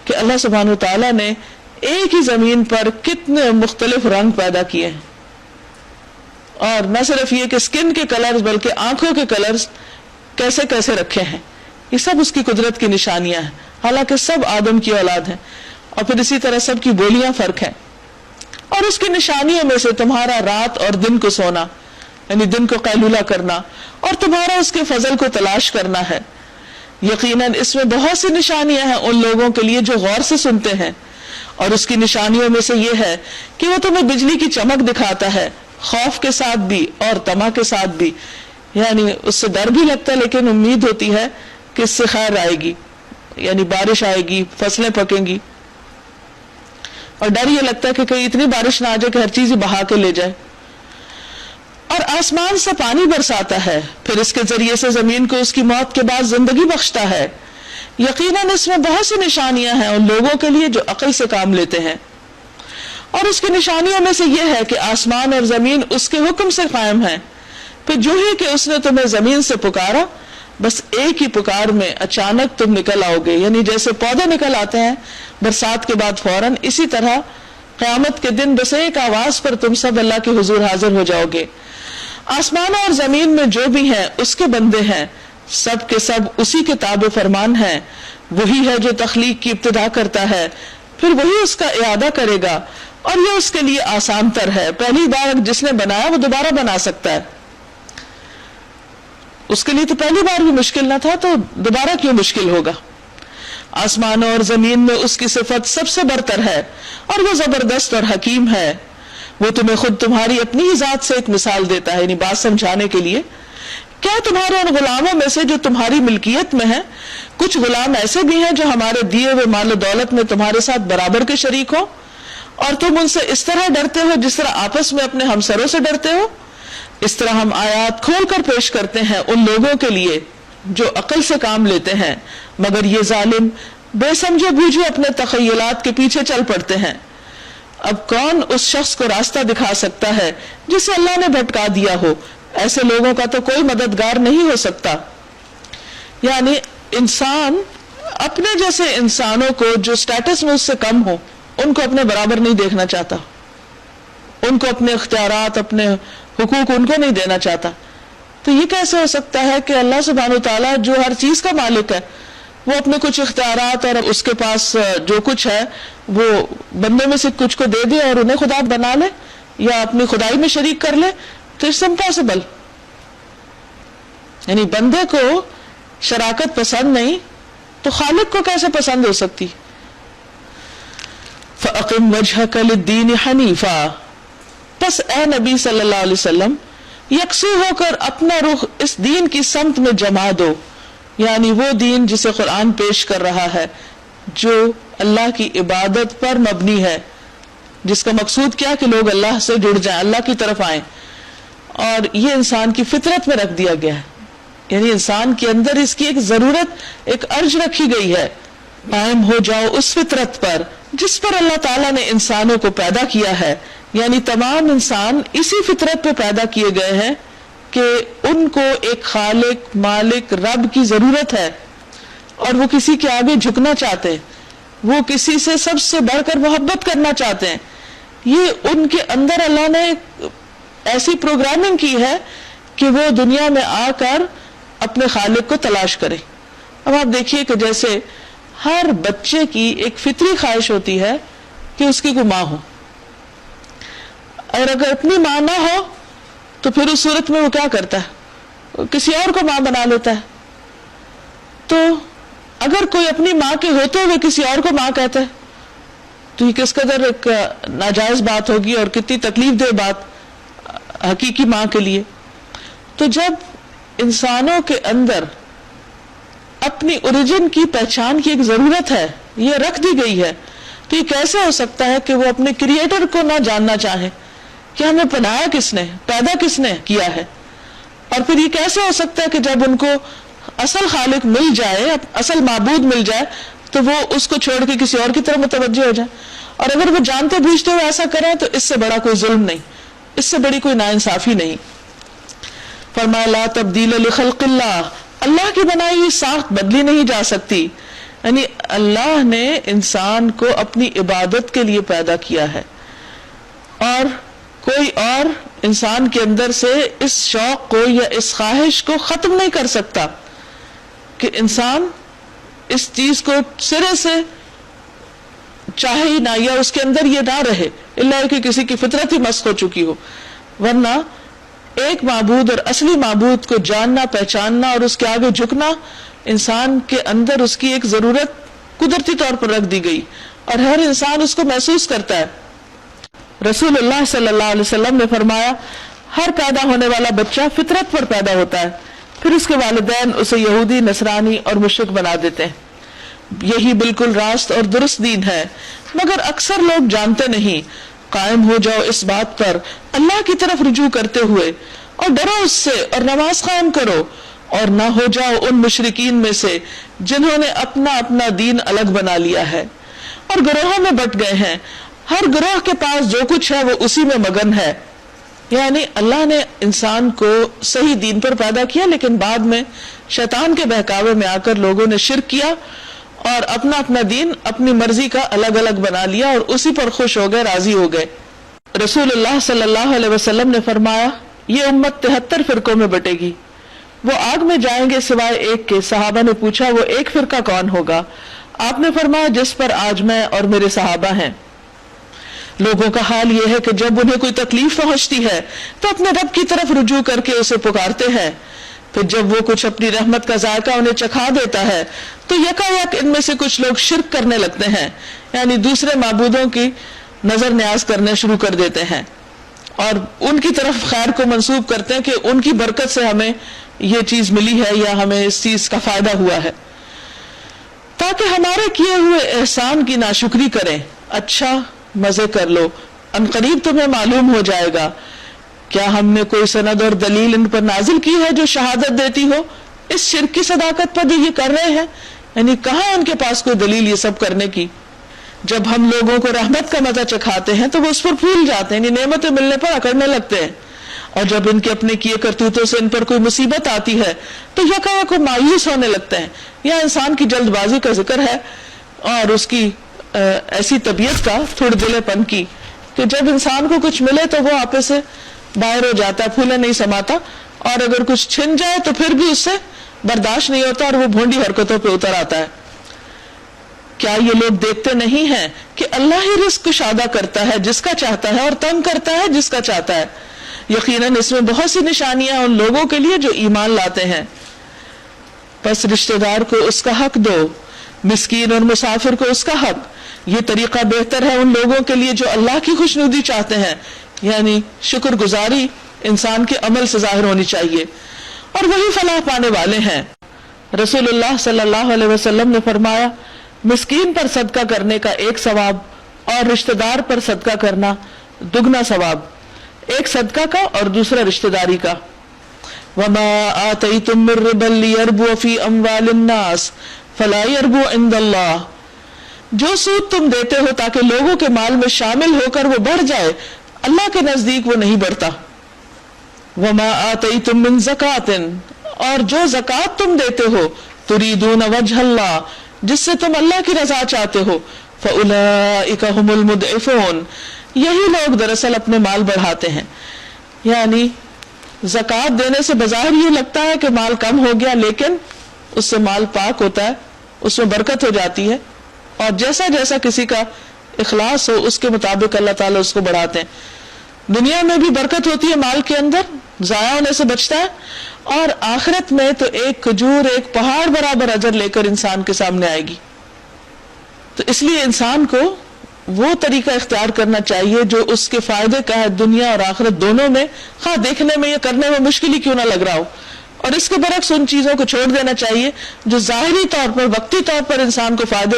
کہ اللہ سبحانہ تعالیٰ نے ایک ہی زمین پر کتنے مختلف رنگ پیدا کیے ہیں، اور نہ صرف یہ کہ سکن کے کلرز بلکہ آنکھوں کے کلرز کیسے کیسے رکھے ہیں۔ یہ سب اس کی قدرت کی نشانیاں ہیں، حالانکہ سب آدم کی اولاد ہیں، اور پھر اسی طرح سب کی بولیاں فرق ہیں۔ اور اس کی نشانیوں میں سے تمہارا رات اور دن کو سونا، یعنی دن کو قیلولہ کرنا، اور تمہارا اس کے فضل کو تلاش کرنا ہے۔ یقیناً اس میں بہت سی نشانیاں ہیں ان لوگوں کے لیے جو غور سے سنتے ہیں، اور اس کی نشانیوں میں سے یہ ہے کہ وہ تمہیں بجلی کی چمک دکھاتا ہے، خوف کے ساتھ بھی اور طمع کے ساتھ بھی، یعنی اس سے ڈر بھی لگتا ہے لیکن امید ہوتی ہے کہ اس سے خیر آئے گی، یعنی بارش آئے گی، فصلیں پکیں گی، اور ڈر یہ لگتا ہے کہ کہیں اتنی بارش نہ آ جائے کہ ہر چیز ہی بہا کے لے جائے۔ اور آسمان سے پانی برساتا ہے، پھر اس کے ذریعے سے زمین کو اس کی موت کے بعد زندگی بخشتا ہے۔ یقیناً اس میں بہت سی نشانیاں ہیں ان لوگوں کے لیے جو عقل سے کام لیتے ہیں۔ اور اس کی نشانیوں میں سے یہ ہے کہ آسمان اور زمین اس کے حکم سے قائم ہیں، پھر جو ہی کہ اس نے تمہیں زمین سے پکارا، بس ایک ہی پکار میں اچانک تم نکل آؤ گے، یعنی جیسے پودے نکل آتے ہیں برسات کے بعد فوراً، اسی طرح قیامت کے دن بس ایک آواز پر تم سب اللہ کے حضور حاضر ہو جاؤ گے۔ آسمانوں اور زمین میں جو بھی ہیں اس کے بندے ہیں، سب کے سب اسی کے تابع فرمان ہیں۔ وہی ہے جو تخلیق کی ابتدا کرتا ہے، پھر وہی اس کا اعادہ کرے گا، اور یہ اس کے لیے آسان تر ہے۔ پہلی بار جس نے بنایا وہ دوبارہ بنا سکتا ہے، اس کے لیے تو پہلی بار بھی مشکل نہ تھا، تو دوبارہ کیوں مشکل ہوگا۔ آسمانوں اور زمین میں اس کی صفت سب سے برتر ہے، اور وہ زبردست اور حکیم ہے۔ وہ تمہیں خود تمہاری اپنی ہی ذات سے ایک مثال دیتا ہے، یعنی بات سمجھانے کے لیے۔ کیا تمہارے ان غلاموں میں سے جو تمہاری ملکیت میں ہیں، کچھ غلام ایسے بھی ہیں جو ہمارے دیے ہوئے مال و دولت میں تمہارے ساتھ برابر کے شریک ہو، اور تم ان سے اس طرح ڈرتے ہو جس طرح آپس میں اپنے ہمسروں سے ڈرتے ہو؟ اس طرح ہم آیات کھول کر پیش کرتے ہیں ان لوگوں کے لیے جو عقل سے کام لیتے ہیں، مگر یہ ظالم بے سمجھے بوجھے اپنے تخیلات کے پیچھے چل پڑتے ہیں۔ اب کون اس شخص کو راستہ دکھا سکتا ہے جسے اللہ نے بھٹکا دیا ہو؟ ایسے لوگوں کا تو کوئی مددگار نہیں ہو سکتا۔ یعنی انسان اپنے جیسے انسانوں کو جو سٹیٹس میں اس سے کم ہو، ان کو اپنے برابر نہیں دیکھنا چاہتا، ان کو اپنے اختیارات، اپنے حقوق ان کو نہیں دینا چاہتا۔ تو یہ کیسے ہو سکتا ہے کہ اللہ سبحانہ وتعالیٰ جو ہر چیز کا مالک ہے، وہ اپنے کچھ اختیارات اور اس کے پاس جو کچھ ہے وہ بندے میں سے کچھ کو دے دے اور انہیں خدا بنا لے یا اپنی خدائی میں شریک کر لے؟ تو اٹس امپاسبل۔ یعنی بندے کو شراکت پسند نہیں تو خالق کو کیسے پسند ہو سکتی؟ فَأَقِمْ وَجْهَكَ لِلدِّينِ حَنِيفًا، پس اے نبی صلی اللہ علیہ وسلم یکسو ہو کر اپنا رخ اس دین کی سمت میں جما دو، یعنی وہ دین جسے قرآن پیش کر رہا ہے، جو اللہ کی عبادت پر مبنی ہے، جس کا مقصود کیا کہ لوگ اللہ سے جڑ جائیں، اللہ کی طرف آئیں، اور یہ انسان کی فطرت میں رکھ دیا گیا ہے۔ یعنی انسان کے اندر اس کی ایک ضرورت، ایک ارج رکھی گئی ہے، قائم ہو جاؤ اس فطرت پر جس پر اللہ تعالیٰ نے انسانوں کو پیدا کیا ہے۔ یعنی تمام انسان اسی فطرت پہ پیدا کیے گئے ہیں کہ ان کو ایک خالق، مالک، رب کی ضرورت ہے، اور وہ کسی کے آگے جھکنا چاہتے ہیں، وہ کسی سے سب سے بڑھ کر محبت کرنا چاہتے ہیں۔ یہ ان کے اندر اللہ نے ایسی پروگرامنگ کی ہے کہ وہ دنیا میں آ کر اپنے خالق کو تلاش کرے۔ اب آپ دیکھیے کہ جیسے ہر بچے کی ایک فطری خواہش ہوتی ہے کہ اس کی کوئی ماں ہو، اور اگر اپنی ماں نہ ہو تو پھر اس صورت میں وہ کیا کرتا ہے؟ کسی اور کو ماں بنا لیتا ہے۔ تو اگر کوئی اپنی ماں کے ہوتے ہوئے کسی اور کو ماں کہتا ہے تو یہ کس قدر ایک ناجائز بات ہوگی اور کتنی تکلیف دہ بات حقیقی ماں کے لیے۔ تو جب انسانوں کے اندر اپنی اوریجن کی پہچان کی ایک ضرورت ہے، یہ رکھ دی گئی ہے، تو یہ کیسے ہو سکتا ہے کہ وہ اپنے کریٹر کو نہ جاننا چاہیں کہ ہمیں بنایا کس نے، پیدا کس نے کیا ہے؟ اور پھر یہ کیسے ہو سکتا ہے کہ جب ان کو اصل خالق مل جائے، اصل معبود مل جائے، تو وہ اس کو چھوڑ کے کسی اور کی طرف متوجہ ہو جائے؟ اور اگر وہ جانتے بوجھتے ہوئے ایسا کریں تو اس سے بڑا کوئی ظلم نہیں، اس سے بڑی کوئی ناانصافی نہیں۔ فرمایا لا تبدیل لخلق اللہ، اللہ کی بنائی ہوئی ساخت بدلی نہیں جا سکتی، یعنی اللہ نے انسان کو اپنی عبادت کے لیے پیدا کیا ہے، اور کوئی اور انسان کے اندر سے اس شوق کو یا اس خواہش کو ختم نہیں کر سکتا کہ انسان اس چیز کو سرے سے چاہے ہی نہ، یا اس کے اندر یہ نہ رہے اللہ کہ کسی کی فطرت ہی مسخ ہو چکی ہو۔ ورنہ ایک معبود اور اصلی معبود کو جاننا، پہچاننا اور اس کے آگے جھکنا انسان کے اندر اس کی ایک ضرورت قدرتی طور پر رکھ دی گئی، اور ہر انسان اس کو محسوس کرتا ہے۔ رسول اللہ صلی اللہ علیہ وسلم نے فرمایا ہر پیدا ہونے والا بچہ فطرت پر پیدا ہوتا ہے، پھر اس کے والدین اسے یہودی، نصرانی اور مشرک بنا دیتے ہیں۔ یہی بالکل راست اور درست دین ہے، مگر اکثر لوگ جانتے نہیں۔ قائم ہو جاؤ اس بات پر اللہ کی طرف رجوع کرتے ہوئے، اور ڈرو اس سے اور نماز قائم کرو، اور نہ ہو جاؤ ان مشرکین میں سے جنہوں نے اپنا اپنا دین الگ بنا لیا ہے اور گروہوں میں بٹ گئے ہیں، ہر گروہ کے پاس جو کچھ ہے وہ اسی میں مگن ہے۔ یعنی اللہ نے انسان کو صحیح دین پر پیدا کیا، لیکن بعد میں شیطان کے بہکاوے میں آ کر لوگوں نے شرک کیا اور اپنا اپنا دین اپنی مرضی کا الگ الگ بنا لیا، اور اسی پر خوش ہو گئے، راضی ہو گئے۔ رسول اللہ صلی اللہ علیہ وسلم نے فرمایا یہ امت 73 فرقوں میں بٹے گی، وہ آگ میں جائیں گے سوائے ایک کے۔ صحابہ نے پوچھا وہ ایک فرقہ کون ہوگا؟ آپ نے فرمایا جس پر آج میں اور میرے صحابہ ہیں۔ لوگوں کا حال یہ ہے کہ جب انہیں کوئی تکلیف پہنچتی ہے تو اپنے رب کی طرف رجوع کر کے اسے پکارتے ہیں، پھر جب وہ کچھ اپنی رحمت کا ذائقہ انہیں چکھا دیتا ہے تو یکایک ان میں سے کچھ لوگ شرک کرنے لگتے ہیں، یعنی دوسرے معبودوں کی نظر نیاز کرنے شروع کر دیتے ہیں، اور ان کی طرف خیر کو منسوب کرتے ہیں کہ ان کی برکت سے ہمیں یہ چیز ملی ہے یا ہمیں اس چیز کا فائدہ ہوا ہے، تاکہ ہمارے کیے ہوئے احسان کی ناشکری کریں۔ اچھا مزے کر لو، ان قریب تمہیں معلوم ہو جائے گا کیا ہم نے کوئی سند اور دلیل ان پر نازل کی ہے جو شہادت دیتی ہو اس شرک کی صداقت پر جو یہ کر رہے ہیں؟ یعنی کہاں ان کے پاس کوئی دلیل یہ سب کرنے کی؟ جب ہم لوگوں کو رحمت کا مزہ چکھاتے ہیں تو وہ اس پر پھول جاتے ہیں، یعنی نعمتیں ملنے پر اکڑنے لگتے ہیں، اور جب ان کے اپنے کیے کرتوتوں سے ان پر کوئی مصیبت آتی ہے تو یکایک وہ مایوس ہونے لگتے ہیں۔ یا انسان کی جلد بازی کا ذکر ہے اور اس کی ایسی طبیعت کا تھوڑ دلے پن کی کہ جب انسان کو کچھ ملے تو وہ آپے سے باہر ہو جاتا ہے، پھولے نہیں سماتا، اور اگر کچھ چھن جائے تو پھر بھی اس سے برداشت نہیں ہوتا اور وہ بھونڈی حرکتوں پہ اتر آتا ہے۔ کیا یہ لوگ دیکھتے نہیں ہیں کہ اللہ ہی رزق کشادہ کرتا ہے جس کا چاہتا ہے اور تنگ کرتا ہے جس کا چاہتا ہے؟ یقیناً اس میں بہت سی نشانیاں ان لوگوں کے لیے جو ایمان لاتے ہیں۔ پس رشتہ دار کو اس کا حق دو، مسکین اور مسافر کو اس کا حق۔ یہ طریقہ بہتر ہے ان لوگوں کے لیے جو اللہ کی خوشنودی چاہتے ہیں، یعنی شکر گزاری انسان کے عمل سے ظاہر ہونی چاہیے، اور وہی فلاح پانے والے ہیں۔ رسول اللہ صلی اللہ علیہ وسلم نے فرمایا مسکین پر صدقہ کرنے کا ایک ثواب اور رشتہ دار پر صدقہ کرنا دگنا ثواب، ایک صدقہ کا اور دوسرا رشتہ داری کا۔ وما آتیتم من ربا لیربو فی اموال الناس فلا یربو عند اللہ، جو سود تم دیتے ہو تاکہ لوگوں کے مال میں شامل ہو کر وہ بڑھ جائے، اللہ کے نزدیک وہ نہیں بڑھتا۔ وما آتیتم من زکات، اور جو زکات تم دیتے ہو تریدون وجہ اللہ، جس سے تم اللہ کی رضا چاہتے ہو، فاولئک هم المضعفون، یہی لوگ دراصل اپنے مال بڑھاتے ہیں۔ یعنی زکات دینے سے بظاہر یہ لگتا ہے کہ مال کم ہو گیا، لیکن اس سے مال پاک ہوتا ہے، اس میں برکت ہو جاتی ہے، اور جیسا جیسا کسی کا اخلاص ہو اس کے مطابق اللہ تعالیٰ اس کو بڑھاتے ہیں۔ دنیا میں بھی برکت ہوتی ہے مال کے اندر، ضائع ہونے سے بچتا ہے، اور آخرت میں تو ایک کھجور ایک پہاڑ برابر اجر لے کر انسان کے سامنے آئے گی۔ تو اس لیے انسان کو وہ طریقہ اختیار کرنا چاہیے جو اس کے فائدے کا ہے، دنیا اور آخرت دونوں میں، خواہ دیکھنے میں یا کرنے میں مشکل ہی کیوں نہ لگ رہا ہو، اور اس کے برعکس ان چیزوں کو چھوڑ دینا چاہیے جو ظاہری طور پر وقتی طور پر انسان کو فائدے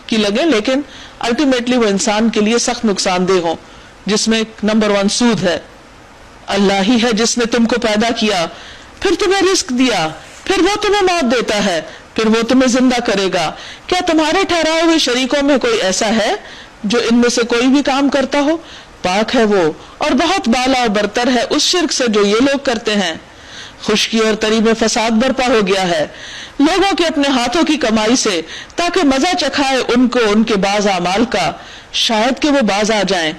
کی لگے لیکن الٹیمیٹلی وہ انسان کے لیے سخت نقصان دہ ہوں، جس میں نمبر 1 سود ہے۔ اللہ ہی ہے جس نے تم کو پیدا کیا، پھر تمہیں رزق دیا، پھر وہ تمہیں موت دیتا ہے، پھر وہ تمہیں زندہ کرے گا۔ کیا تمہارے ٹھہرائے ہوئے شریکوں میں کوئی ایسا ہے جو ان میں سے کوئی بھی کام کرتا ہو؟ پاک ہے وہ اور بہت بالا اور برتر ہے اس شرک سے جو یہ لوگ کرتے ہیں۔ خشکی اور تری میں فساد برپا ہو گیا ہے لوگوں کے اپنے ہاتھوں کی کمائی سے، تاکہ مزہ چکھائے ان کو ان کے بعض اعمال کا، شاید کہ وہ باز آ جائیں۔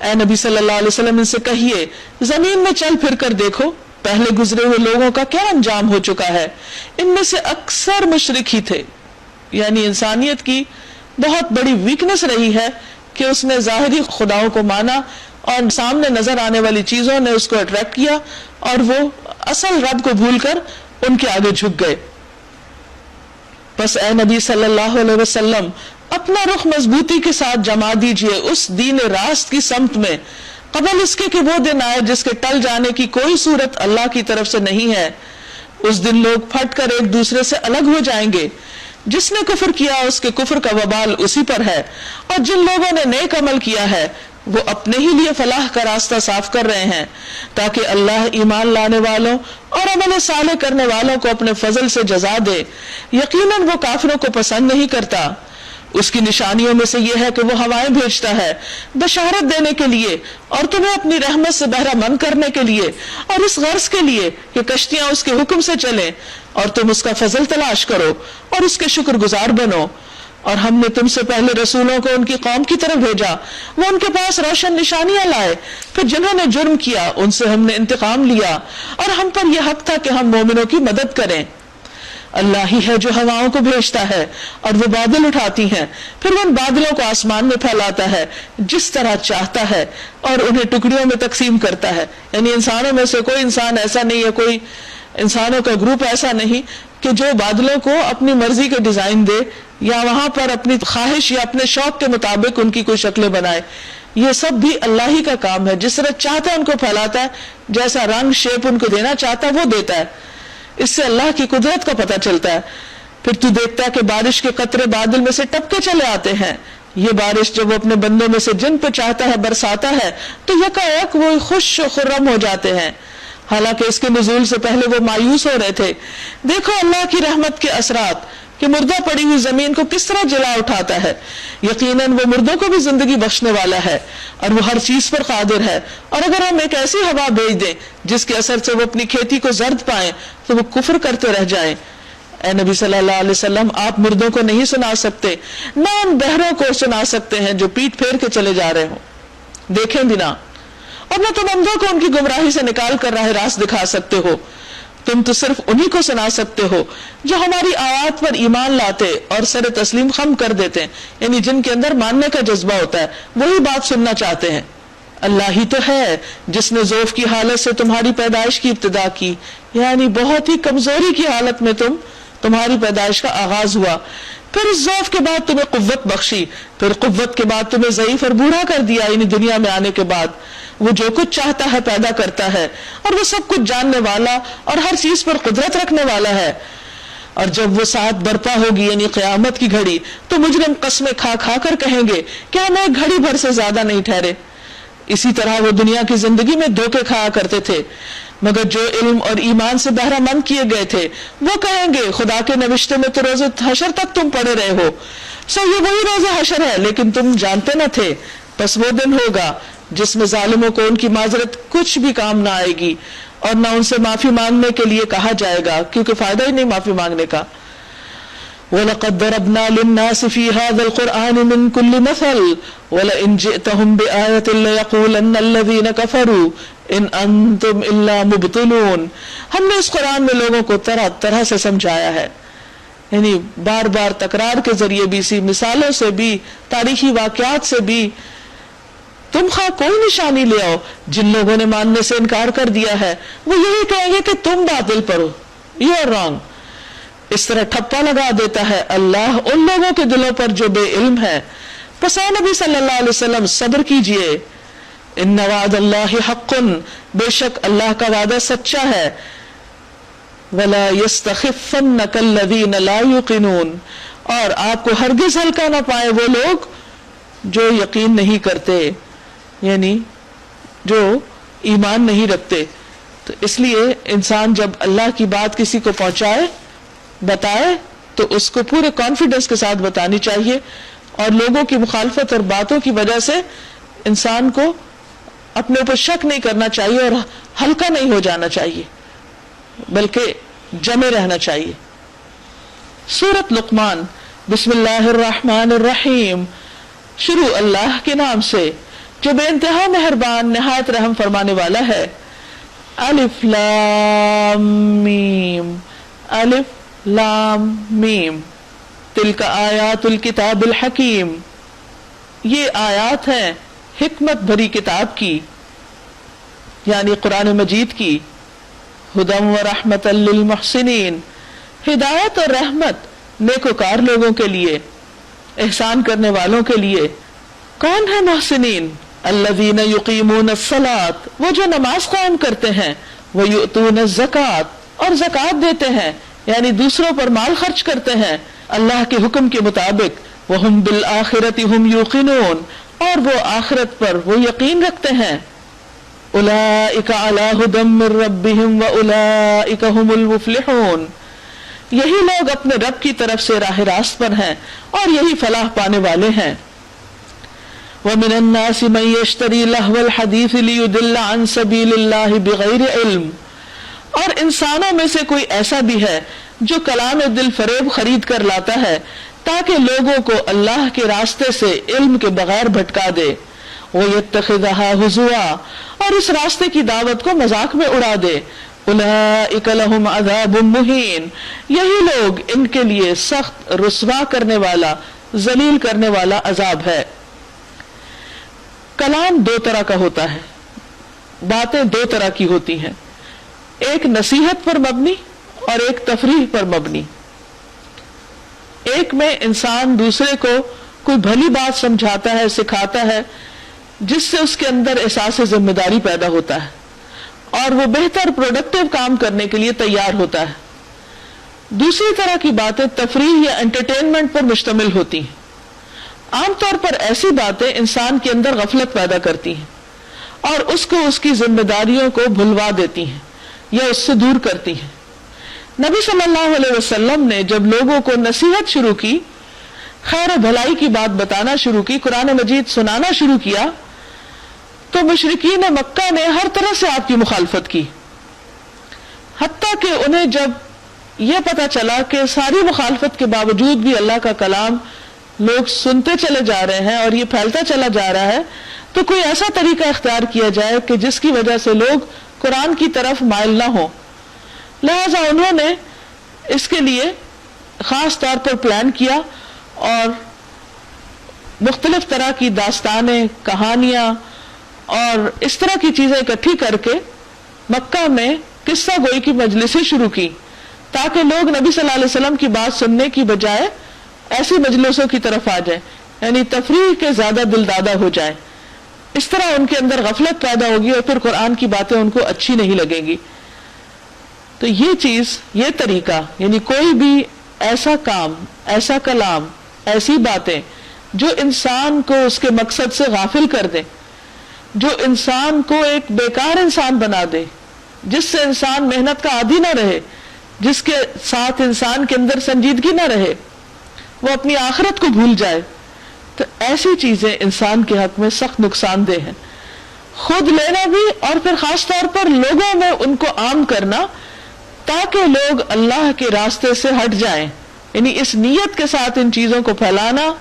اے نبی صلی اللہ علیہ وسلم ان سے کہیے، زمین میں چل پھر کر دیکھو پہلے گزرے ہوئے لوگوں کا کیا انجام ہو چکا ہے، ان میں سے اکثر مشرک ہی تھے۔ یعنی انسانیت کی بہت بڑی ویکنس رہی ہے کہ اس نے ظاہری خداؤں کو مانا اور سامنے نظر آنے والی چیزوں نے اس کو اٹریکٹ کیا اور وہ اصل رب کو بھول کر ان کے آگے جھک گئے۔ بس اے نبی صلی اللہ علیہ وسلم اپنا رخ مضبوطی کے ساتھ جما دیجئے اس دین راست کی سمت میں، قبل اس کے کہ وہ دن آئے جس کے ٹل جانے کی کوئی صورت اللہ کی طرف سے نہیں ہے۔ اس دن لوگ پھٹ کر ایک دوسرے سے الگ ہو جائیں گے، جس نے کفر کیا اس کے کفر کا وبال اسی پر ہے، اور جن لوگوں نے نیک عمل کیا ہے وہ اپنے ہی لیے فلاح کا راستہ صاف کر رہے ہیں، تاکہ اللہ ایمان لانے والوں اور عمل صالح کرنے والوں کو اپنے فضل سے جزا دے۔ یقیناً وہ کافروں کو پسند نہیں کرتا۔ اس کی نشانیوں میں سے یہ ہے کہ وہ ہوائیں بھیجتا ہے بشارت دینے کے لیے اور تمہیں اپنی رحمت سے بہرہ مند کرنے کے لیے، اور اس غرض کے لیے کہ کشتیاں اس کے حکم سے چلیں اور تم اس کا فضل تلاش کرو اور اس کے شکر گزار بنو۔ اور ہم نے تم سے پہلے رسولوں کو ان کی قوم کی طرف بھیجا، وہ ان کے پاس روشن نشانیاں لائے، پھر جنہوں نے جرم کیا ان سے ہم نے انتقام لیا، اور ہم پر یہ حق تھا کہ ہم مومنوں کی مدد کریں۔ اللہ ہی ہے جو ہواؤں کو بھیجتا ہے اور وہ بادل اٹھاتی ہیں، پھر وہ ان بادلوں کو آسمان میں پھیلاتا ہے جس طرح چاہتا ہے اور انہیں ٹکڑیوں میں تقسیم کرتا ہے۔ یعنی انسانوں میں سے کوئی انسان ایسا نہیں ہے، کوئی انسانوں کا گروپ ایسا نہیں کہ جو بادلوں کو اپنی مرضی کے ڈیزائن دے یا وہاں پر اپنی خواہش یا اپنے شوق کے مطابق ان کی کوئی شکلیں بنائے۔ یہ سب بھی اللہ ہی کا کام ہے، جس طرح چاہتا ہے ان کو پھیلاتا ہے، جیسا رنگ شیپ ان کو دینا چاہتا ہے وہ دیتا ہے۔ اس سے اللہ کی قدرت کا پتہ چلتا ہے۔ پھر تو دیکھتا ہے کہ بارش کے قطرے بادل میں سے ٹپکے چلے آتے ہیں، یہ بارش جب وہ اپنے بندوں میں سے جن پہ چاہتا ہے برساتا ہے تو یکایک وہ خوش و خرم ہو جاتے ہیں، حالانکہ اس کے نزول سے پہلے وہ مایوس ہو رہے تھے۔ دیکھو اللہ کی رحمت کے اثرات کہ مردہ پڑی ہوئی زمین کو کس طرح جلا اٹھاتا ہے، یقیناً وہ مردوں کو بھی زندگی بخشنے والا ہے اور وہ ہر چیز پر قادر ہے۔ اور اگر ہم ایک ایسی ہوا بھیج دیں جس کے اثر سے وہ اپنی کھیتی کو زرد پائیں تو وہ کفر کرتے رہ جائیں۔ اے نبی صلی اللہ علیہ وسلم آپ مردوں کو نہیں سنا سکتے، نہ ان بہروں کو سنا سکتے ہیں جو پیٹ پھیر کے چلے جا رہے ہوں، دیکھیں بھی نہ، اور نہ تم اندھوں کو ان کی گمراہی سے نکال کر راہ راست دکھا سکتے ہو۔ تم تو صرف انہی کو سنا سکتے ہو جو ہماری آیات پر ایمان لاتے اور سر تسلیم خم کر دیتے ہیں، یعنی جن کے اندر ماننے کا جذبہ ہوتا ہے، وہی بات سننا چاہتے ہیں۔ اللہ ہی تو ہے جس نے ضعف کی حالت سے تمہاری پیدائش کی ابتدا کی، یعنی بہت ہی کمزوری کی حالت میں تمہاری پیدائش کا آغاز ہوا، پھر اس ضعف کے بعد تمہیں قوت بخشی، پھر قوت کے بعد تمہیں ضعیف اور بوڑھا کر دیا، یعنی دنیا میں آنے کے بعد وہ جو کچھ چاہتا ہے پیدا کرتا ہے، اور وہ سب کچھ جاننے والا اور ہر چیز پر قدرت رکھنے والا ہے۔ اور جب وہ ساعت برپا ہوگی یعنی قیامت کی گھڑی تو مجرم قسمیں کھا کھا کر کہیں گے کہ ہم ایک گھڑی بھر سے زیادہ نہیں ٹھہرے۔ اسی طرح وہ دنیا کی زندگی میں دھوکے کھایا کرتے تھے، مگر جو علم اور ایمان سے بہرہ مند کیے گئے تھے وہ کہیں گے خدا کے نوشتے میں تو روز حشر تک تم پڑے رہے ہو، سو یہ وہی روز حشر ہے لیکن تم جانتے نہ تھے۔ بس وہ دن ہوگا جس میں ظالموں کو ان کی معذرت کچھ بھی کام نہ آئے گی اور نہ ان سے معافی مانگنے کے لیے کہا جائے گا، کیونکہ فائدہ ہی نہیں معافی مانگنے کا۔ وَلَقَدْ ضَرَبْنَا لِلنَّاسِ فِي هَذَا الْقُرْآنِ مِنْ كُلِّ مَثَلٍ وَلَئِنْ جِئْتَهُمْ بِآيَةٍ لَيَقُولَنَّ الَّذِينَ كَفَرُوا إِنْ أَنْتُمْ إِلَّا مُبْطِلُونَ۔ ہم نے اس قرآن میں لوگوں کو طرح طرح سے سمجھایا ہے، یعنی بار بار تکرار کے ذریعے بھی، اسی مثالوں سے بھی، تاریخی واقعات سے بھی۔ تم خواہ کوئی نشانی لے آؤ، جن لوگوں نے ماننے سے انکار کر دیا ہے وہ یہی کہیں گے کہ تم باطل پر ہو، یو آر رانگ۔ اس طرح ٹھپا لگا دیتا ہے اللہ ان لوگوں کے دلوں پر جو بے علم ہے۔ پس اے نبی صلی اللہ علیہ وسلم صبر کیجئے، ان وعد اللہ حق، بے شک اللہ کا وعدہ سچا ہے۔ ولا يستخفنك الذين لا يوقنون، اور آپ کو ہرگز ہلکا نہ پائے وہ لوگ جو یقین نہیں کرتے، یعنی جو ایمان نہیں رکھتے. تو اس لیے انسان جب اللہ کی بات کسی کو پہنچائے، بتائے، تو اس کو پورے کانفیڈنس کے ساتھ بتانی چاہیے، اور لوگوں کی مخالفت اور باتوں کی وجہ سے انسان کو اپنے اوپر شک نہیں کرنا چاہیے اور ہلکا نہیں ہو جانا چاہیے، بلکہ جمے رہنا چاہیے. سورۃ لقمان. بسم اللہ الرحمن الرحیم. شروع اللہ کے نام سے جو بے انتہا مہربان نہایت رحم فرمانے والا ہے. الف لام میم. الف لام میم. تلک آیات الکتاب الحکیم. یہ آیات ہیں حکمت بھری کتاب کی، یعنی قرآن مجید کی. ہدی و رحمت للمحسنین. ہدایت اور رحمت نیکوکار لوگوں کے لیے، احسان کرنے والوں کے لیے. کون ہے محسنین؟ الذین یقیمون الصلاۃ، وہ جو نماز قائم کرتے ہیں. ویؤتون الزکوٰۃ، اور زکوٰۃ دیتے ہیں، یعنی دوسروں پر مال خرچ کرتے ہیں اللہ کے حکم کے مطابق. وہم بالآخرۃ ہم یوقنون، اور وہ آخرت پر وہ یقین رکھتے ہیں. اولئک علی ھدی من ربہم واولئک ھم المفلحون. یہی لوگ اپنے رب کی طرف سے راہ راست پر ہیں اور یہی فلاح پانے والے ہیں. وَمِنَ النَّاسِ مَن يَشْتَرِي لَهْوَ الْحَدِيثِ لِيُضِلَّ عَن سَبِيلِ اللَّهِ بِغَيْرِ علم. اور انسانوں میں سے کوئی ایسا بھی ہے جو کلام دل فریب خرید کر لاتا ہے تاکہ لوگوں کو اللہ کے راستے سے علم کے بغیر بھٹکا دے. وَيَتَّخِذَهَا هُزُوًا، اور اس راستے کی دعوت کو مذاق میں اڑا دے. اولئک لہم عذاب مہین، یہی لوگ ان کے لیے سخت رسوا کرنے والا، ذلیل کرنے والا عذاب ہے. کلام دو طرح کا ہوتا ہے، باتیں دو طرح کی ہوتی ہیں، ایک نصیحت پر مبنی اور ایک تفریح پر مبنی. ایک میں انسان دوسرے کو کوئی بھلی بات سمجھاتا ہے، سکھاتا ہے، جس سے اس کے اندر احساس ذمہ داری پیدا ہوتا ہے اور وہ بہتر پروڈکٹیو کام کرنے کے لیے تیار ہوتا ہے. دوسری طرح کی باتیں تفریح یا انٹرٹینمنٹ پر مشتمل ہوتی ہیں. عام طور پر ایسی باتیں انسان کے اندر غفلت پیدا کرتی ہیں اور اس کو اس کی ذمہ داریوں کو بھلوا دیتی ہیں یا اس سے دور کرتی ہیں. نبی صلی اللہ علیہ وسلم نے جب لوگوں کو نصیحت شروع کی، خیر و بھلائی کی بات بتانا شروع کی، قرآن مجید سنانا شروع کیا، تو مشرکین مکہ نے ہر طرح سے آپ کی مخالفت کی. حتیٰ کہ انہیں جب یہ پتا چلا کہ ساری مخالفت کے باوجود بھی اللہ کا کلام لوگ سنتے چلے جا رہے ہیں اور یہ پھیلتا چلا جا رہا ہے، تو کوئی ایسا طریقہ اختیار کیا جائے کہ جس کی وجہ سے لوگ قرآن کی طرف مائل نہ ہوں. لہذا انہوں نے اس کے لیے خاص طور پر پلان کیا اور مختلف طرح کی داستانیں، کہانیاں اور اس طرح کی چیزیں اکٹھی کر کے مکہ میں قصہ گوئی کی مجلسیں شروع کی تاکہ لوگ نبی صلی اللہ علیہ وسلم کی بات سننے کی بجائے ایسی مجلسوں کی طرف آ جائیں، یعنی تفریح کے زیادہ دل دادا ہو جائیں. اس طرح ان کے اندر غفلت پیدا ہوگی اور پھر قرآن کی باتیں ان کو اچھی نہیں لگیں گی. تو یہ چیز، یہ طریقہ، یعنی کوئی بھی ایسا کام، ایسا کلام، ایسی باتیں جو انسان کو اس کے مقصد سے غافل کر دے، جو انسان کو ایک بیکار انسان بنا دے، جس سے انسان محنت کا عادی نہ رہے، جس کے ساتھ انسان کے اندر سنجیدگی نہ رہے، وہ اپنی آخرت کو بھول جائے، تو ایسی چیزیں انسان کے حق میں سخت نقصان دہ ہیں. خود لینا بھی اور پھر خاص طور پر لوگوں میں ان کو عام کرنا تاکہ لوگ اللہ کے راستے سے ہٹ جائیں، یعنی اس نیت کے ساتھ ان چیزوں کو پھیلانا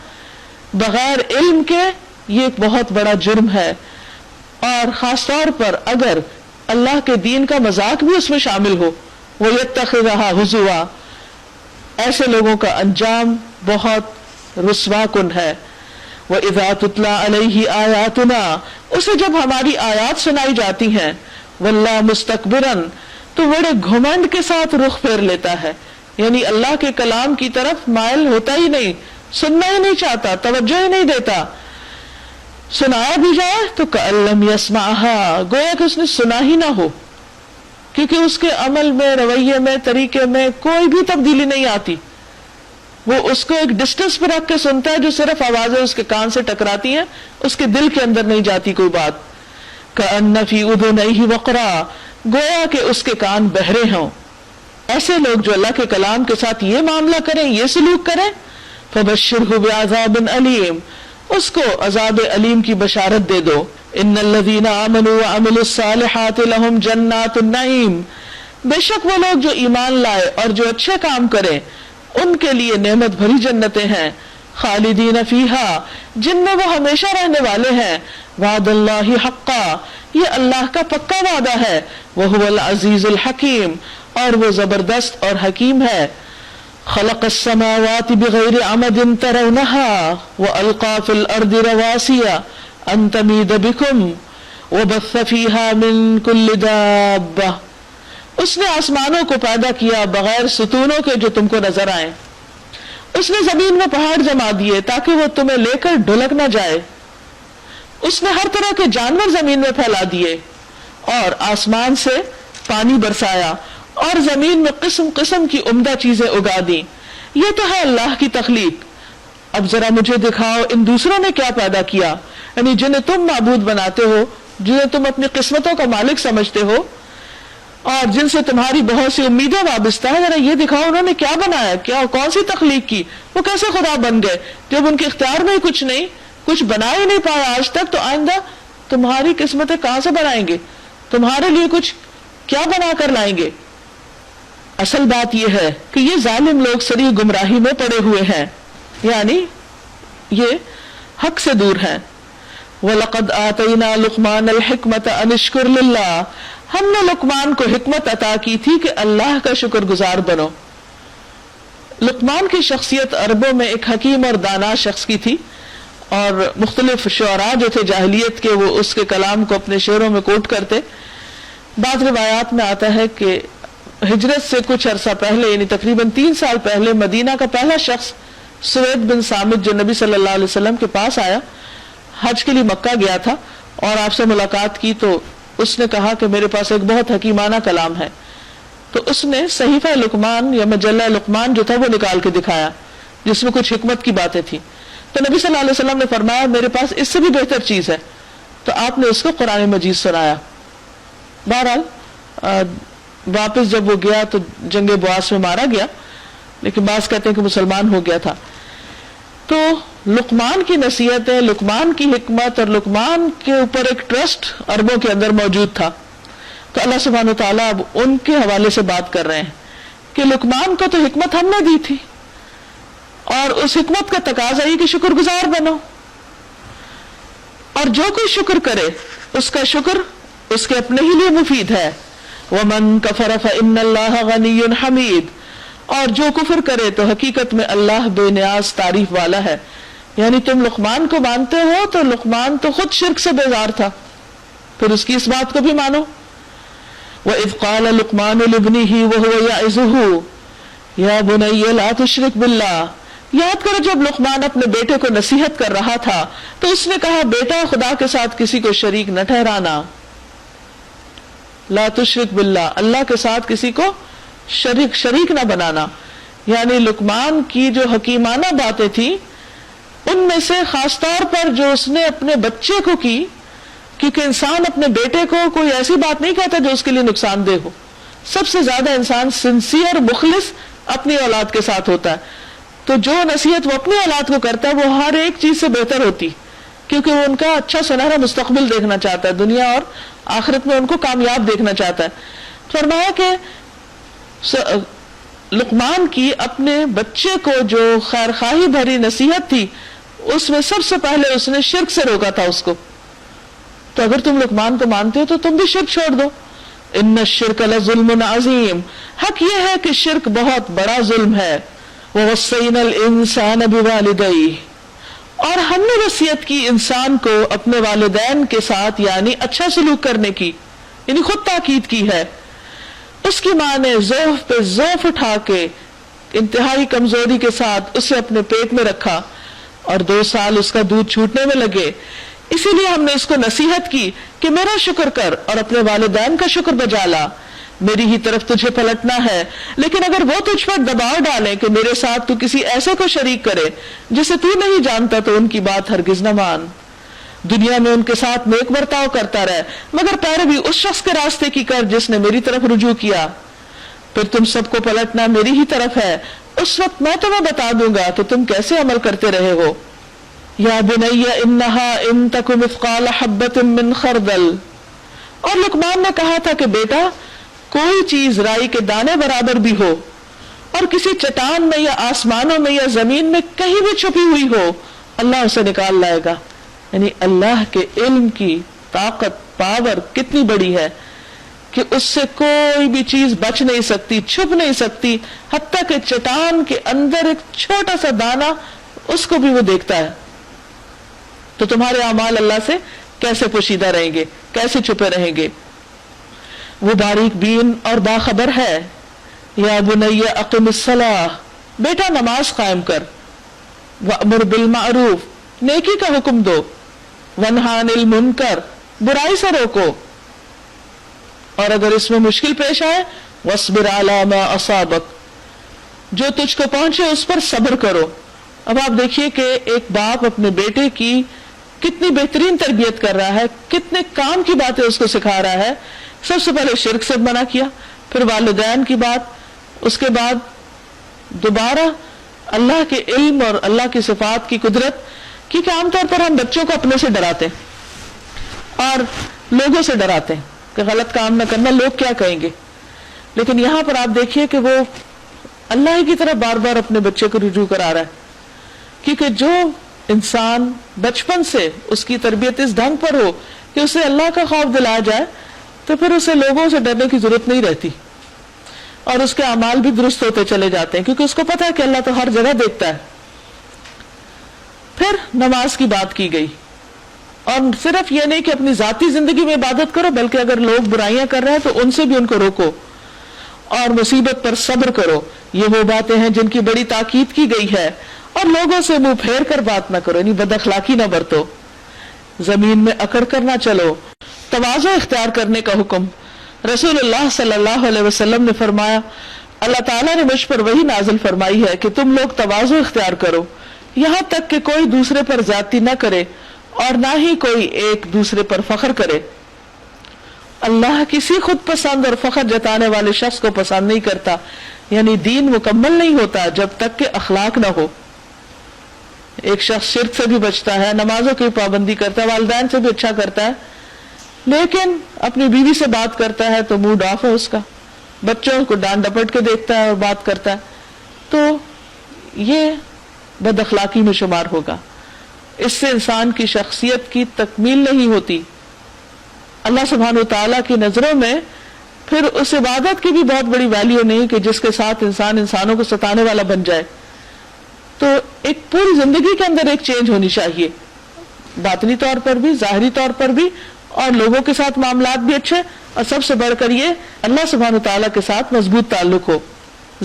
بغیر علم کے، یہ ایک بہت بڑا جرم ہے. اور خاص طور پر اگر اللہ کے دین کا مذاق بھی اس میں شامل ہو، وَيَتَّخِذَهَا هُزُوًا، ایسے لوگوں کا انجام بہت رسوا کن ہے. وَإِذَا تُتْلَى عَلَيْهِ آيَاتُنَا، اسے جب ہماری آیات سنائی جاتی ہیں، وَلَّا مُسْتَكْبِرًا، تو بڑے گھمنڈ کے ساتھ رخ پھیر لیتا ہے، یعنی اللہ کے کلام کی طرف مائل ہوتا ہی نہیں، سننا ہی نہیں چاہتا، توجہ ہی نہیں دیتا. سنایا بھی جائے تو کأن لم یسمعها، گویا کہ اس نے سنا ہی نہ ہو. کیونکہ اس کے عمل میں، رویے میں، طریقے میں کوئی بھی تبدیلی نہیں آتی. وہ اس کو ایک ڈسٹنس پہ رکھ کے سنتا ہے، جو صرف آوازیں اس کے کان سے ٹکراتی ہیں، اس کے دل کے اندر نہیں جاتی کوئی بات. کأن فی اذنیہ وقرا، گویا کہ اس کے کان بہرے ہوں. ایسے لوگ جو اللہ کے کلام کے ساتھ یہ معاملہ کریں، یہ سلوک کریں، فبشرہ بعذاب علیم، اس کو عذاب علیم کی بشارت دے دو. ان الذین آمنوا وعملوا الصالحات لہم جنات النعیم، بے شک وہ لوگ جو ایمان لائے اور جو اچھے کام کریں ان کے لیے نعمت بھری جنتیں ہیں. خالدین فیہا، جن میں وہ ہمیشہ رہنے والے ہیں. وعد اللہ حقا، یہ اللہ کا پکا وعدہ ہے. وہو العزیز الحکیم، اور وہ زبردست اور حکیم ہے. خلق السماوات بغیر عمد ترونها والقى في الارض رواسي ان تميد بكم وبث فيها من كل دابة، اس نے آسمانوں کو پیدا کیا بغیر ستونوں کے جو تم کو نظر آئیں. اس نے زمین میں پہاڑ جما دیے تاکہ وہ تمہیں لے کر ڈھلک نہ جائے. اس نے ہر طرح کے جانور زمین میں پھیلا دیے اور آسمان سے پانی برسایا اور زمین میں قسم قسم کی عمدہ چیزیں اگا دی. یہ تو ہے اللہ کی تخلیق. اب ذرا مجھے دکھاؤ ان دوسروں نے کیا پیدا کیا، یعنی جنہیں تم معبود بناتے ہو، جنہیں تم اپنی قسمتوں کا مالک سمجھتے ہو اور جن سے تمہاری بہت سی امیدیں وابستہ ہیں. ذرا یہ دکھاؤ انہوں نے کیا بنایا، کیا کون سی تخلیق کی، وہ کیسے خدا بن گئے جب ان کے اختیار میں ہی کچھ نہیں، کچھ بنا ہی نہیں پایا آج تک. تو آئندہ تمہاری قسمتیں کہاں سے بنائیں گے، تمہارے لیے کچھ کیا بنا کر لائیں گے. اصل بات یہ ہے کہ یہ ظالم لوگ سری گمراہی میں پڑے ہوئے ہیں، یعنی یہ حق سے دور ہیں. وَلَقَدْ آتَيْنَا لُقْمَانَ الْحِكْمَةَ أَنِ اشْكُرْ لِلَّهِ، ہم نے لقمان کو حکمت عطا کی تھی کہ اللہ کا شکر گزار بنو. لقمان کی شخصیت عربوں میں ایک حکیم اور دانا شخص کی تھی، اور مختلف شعراء جو تھے جاہلیت کے وہ اس کے کلام کو اپنے شعروں میں کوٹ کرتے. بعض روایات میں آتا ہے کہ ہجرت سے کچھ عرصہ پہلے، یعنی تقریباً 3 سال پہلے، مدینہ کا پہلا شخص سوید بن صامت جو نبی صلی اللہ علیہ وسلم کے پاس آیا، حج کے لیے مکہ گیا تھا اور آپ سے ملاقات کی تو اس نے کہا کہ میرے پاس ایک بہت حکیمانہ کلام ہے. تو اس نے صحیفہ لقمان یا مجلہ لقمان جو تھا وہ نکال کے دکھایا جس میں کچھ حکمت کی باتیں تھیں. تو نبی صلی اللہ علیہ وسلم نے فرمایا میرے پاس اس سے بھی بہتر چیز ہے. تو آپ نے اس کو قرآن مجید سنایا. بہرحال واپس جب وہ گیا تو جنگ بواس میں مارا گیا، لیکن بعض کہتے ہیں کہ مسلمان ہو گیا تھا. تو لقمان کی نصیحتیں، لقمان کی حکمت اور لقمان کے اوپر ایک ٹرسٹ عربوں کے اندر موجود تھا. تو اللہ سبحانہ وتعالیٰ اب ان کے حوالے سے بات کر رہے ہیں کہ لقمان کو تو حکمت ہم نے دی تھی اور اس حکمت کا تقاضا یہ کہ شکر گزار بنو، اور جو کوئی شکر کرے اس کا شکر اس کے اپنے ہی لیے مفید ہے. وَمَن كَفَرَ فَإِنَّ اللَّهَ غَنِيٌّ حَمِيدٌ، اور جو کفر کرے تو حقیقت میں اللہ بے نیاز تعریف والا ہے. یعنی تم لقمان کو مانتے ہو تو لقمان تو خود شرک سے بیزار تھا، پھر اس کی اس بات کو بھی مانو. وَإِذْ قَالَ لُقْمَانُ لِابْنِهِ وَهُوَ يَعِظُهُ يَا بُنَيَّ لَا تُشْرِكْ بِاللَّهِ، یاد کرو جب لقمان اپنے بیٹے کو نصیحت کر رہا تھا تو اس نے کہا بیٹا خدا کے ساتھ کسی کو شریک نہ ٹھہرانا. لا تشرک باللہ، اللہ کے ساتھ کسی کو شریک نہ بنانا. یعنی لقمان کی جو حکیمانہ باتیں تھیں ان میں سے خاص طور پر جو اس نے اپنے بچے کو کی، کیونکہ انسان اپنے بیٹے کو کوئی ایسی بات نہیں کہتا جو اس کے لیے نقصان دہ ہو. سب سے زیادہ انسان سنسیئر مخلص اپنی اولاد کے ساتھ ہوتا ہے. تو جو نصیحت وہ اپنی اولاد کو کرتا ہے وہ ہر ایک چیز سے بہتر ہوتی، کیونکہ وہ ان کا اچھا سنہرا مستقبل دیکھنا چاہتا ہے، دنیا اور آخرت میں ان کو کامیاب دیکھنا چاہتا ہے. فرمایا کہ لقمان کی اپنے بچے کو جو خیر خواہی بھری نصیحت تھی اس میں سب سے پہلے اس نے شرک سے روکا تھا اس کو. تو اگر تم لقمان کو مانتے ہو تو تم بھی شرک چھوڑ دو. ان الشرک لظلم عظیم، حق یہ ہے کہ شرک بہت بڑا ظلم ہے. ووصینا الانسان بوالدیہ، اور ہم نے وصیت کی انسان کو اپنے والدین کے ساتھ یعنی اچھا سلوک کرنے کی، یعنی خود تاکید کی ہے. اس کی ماں نے ضعف پہ ضعف اٹھا کے انتہائی کمزوری کے ساتھ اسے اپنے پیٹ میں رکھا اور 2 سال اس کا دودھ چھوٹنے میں لگے. اسی لیے ہم نے اس کو نصیحت کی کہ میرا شکر کر اور اپنے والدین کا شکر بجا لا. میری ہی طرف تجھے پلٹنا ہے، لیکن اگر وہ تجھ پر دباؤ ڈالیں کہ میرے ساتھ تو کسی ایسے کو شریک کرے جسے تو نہیں جانتا، تو ان کی بات ہرگز نہ مان۔ دنیا میں ان کے ساتھ نیک برتاؤ کرتا رہے، مگر پیروی اس شخص کے راستے کی کر جس نے میری طرف رجوع کیا۔ پھر تم سب کو پلٹنا میری ہی طرف ہے، اس وقت میں تمہیں بتا دوں گا کہ تم کیسے عمل کرتے رہے ہو۔ یا بنی انہا ان تک مثقال حبۃ من خردل، اور لقمان نے کہا تھا کہ بیٹا کوئی چیز رائی کے دانے برابر بھی ہو اور کسی چٹان میں یا آسمانوں میں یا زمین میں کہیں بھی چھپی ہوئی ہو، اللہ اسے نکال لائے گا۔ یعنی اللہ کے علم کی طاقت، پاور کتنی بڑی ہے کہ اس سے کوئی بھی چیز بچ نہیں سکتی، چھپ نہیں سکتی، حتیٰ کہ چٹان کے اندر ایک چھوٹا سا دانہ اس کو بھی وہ دیکھتا ہے۔ تو تمہارے اعمال اللہ سے کیسے پوشیدہ رہیں گے، کیسے چھپے رہیں گے؟ وہ باریک بین اور باخبر ہے۔ یا بنی اقم الصلاۃ، بیٹا نماز قائم کر، وامر بالمعروف، نیکی کا حکم دو، ونہا عن المنکر، برائی سے روکو، اور اگر اس میں مشکل پیش آئے واصبر علی ما اصابک، جو تجھ کو پہنچے اس پر صبر کرو۔ اب آپ دیکھیے کہ ایک باپ اپنے بیٹے کی کتنی بہترین تربیت کر رہا ہے، کتنے کام کی باتیں اس کو سکھا رہا ہے۔ سب سے پہلے شرک سے منع کیا، پھر والدین کی بات، اس کے بعد دوبارہ اللہ کے علم اور اللہ کی صفات کی قدرت، کیونکہ عام طور پر ہم بچوں کو اپنے سے ڈراتے ہیں اور لوگوں سے ڈراتے ہیں کہ غلط کام نہ کرنا، لوگ کیا کہیں گے۔ لیکن یہاں پر آپ دیکھیے کہ وہ اللہ ہی کی طرف بار بار اپنے بچے کو رجوع کرا رہا ہے، کیونکہ جو انسان بچپن سے اس کی تربیت اس ڈھنگ پر ہو کہ اسے اللہ کا خوف دلایا جائے، تو پھر اسے لوگوں سے ڈرنے کی ضرورت نہیں رہتی، اور اس کے اعمال بھی درست ہوتے چلے جاتے ہیں، کیونکہ اس کو پتا ہے کہ اللہ تو ہر جگہ دیکھتا ہے۔ پھر نماز کی بات کی گئی، اور صرف یہ نہیں کہ اپنی ذاتی زندگی میں عبادت کرو، بلکہ اگر لوگ برائیاں کر رہے ہیں تو ان سے بھی ان کو روکو، اور مصیبت پر صبر کرو۔ یہ وہ باتیں ہیں جن کی بڑی تاکید کی گئی ہے، اور لوگوں سے منہ پھیر کر بات نہ کرو، یعنی بد اخلاقی نہ برتو، زمین میں اکڑ کر نہ چلو، تواضع اختیار کرنے کا حکم۔ رسول اللہ صلی اللہ علیہ وسلم نے فرمایا، اللہ تعالیٰ نے مجھ پر وحی نازل فرمائی ہے کہ تم لوگ تواضع اختیار کرو، یہاں تک کہ کوئی دوسرے پر زیادتی نہ کرے اور نہ ہی کوئی ایک دوسرے پر فخر کرے۔ اللہ کسی خود پسند اور فخر جتانے والے شخص کو پسند نہیں کرتا، یعنی دین مکمل نہیں ہوتا جب تک کہ اخلاق نہ ہو۔ ایک شخص شرک سے بھی بچتا ہے، نمازوں کی پابندی کرتا ہے، والدین سے بھی اچھا کرتا ہے، لیکن اپنی بیوی سے بات کرتا ہے تو موڈ آف ہے اس کا، بچوں کو ڈانٹ ڈپٹ کے دیکھتا ہے اور بات کرتا ہے، تو یہ بد اخلاقی میں شمار ہوگا۔ اس سے انسان کی شخصیت کی تکمیل نہیں ہوتی۔ اللہ سبحانہ وتعالیٰ کی نظروں میں پھر اس عبادت کی بھی بہت بڑی ویلیو نہیں کہ جس کے ساتھ انسان انسانوں کو ستانے والا بن جائے۔ تو ایک پوری زندگی کے اندر ایک چینج ہونی چاہیے، باطنی طور پر بھی، ظاہری طور پر بھی، اور لوگوں کے ساتھ معاملات بھی اچھے، اور سب سے بڑھ کر یہ اللہ سبحانہ وتعالیٰ کے ساتھ مضبوط تعلق ہو۔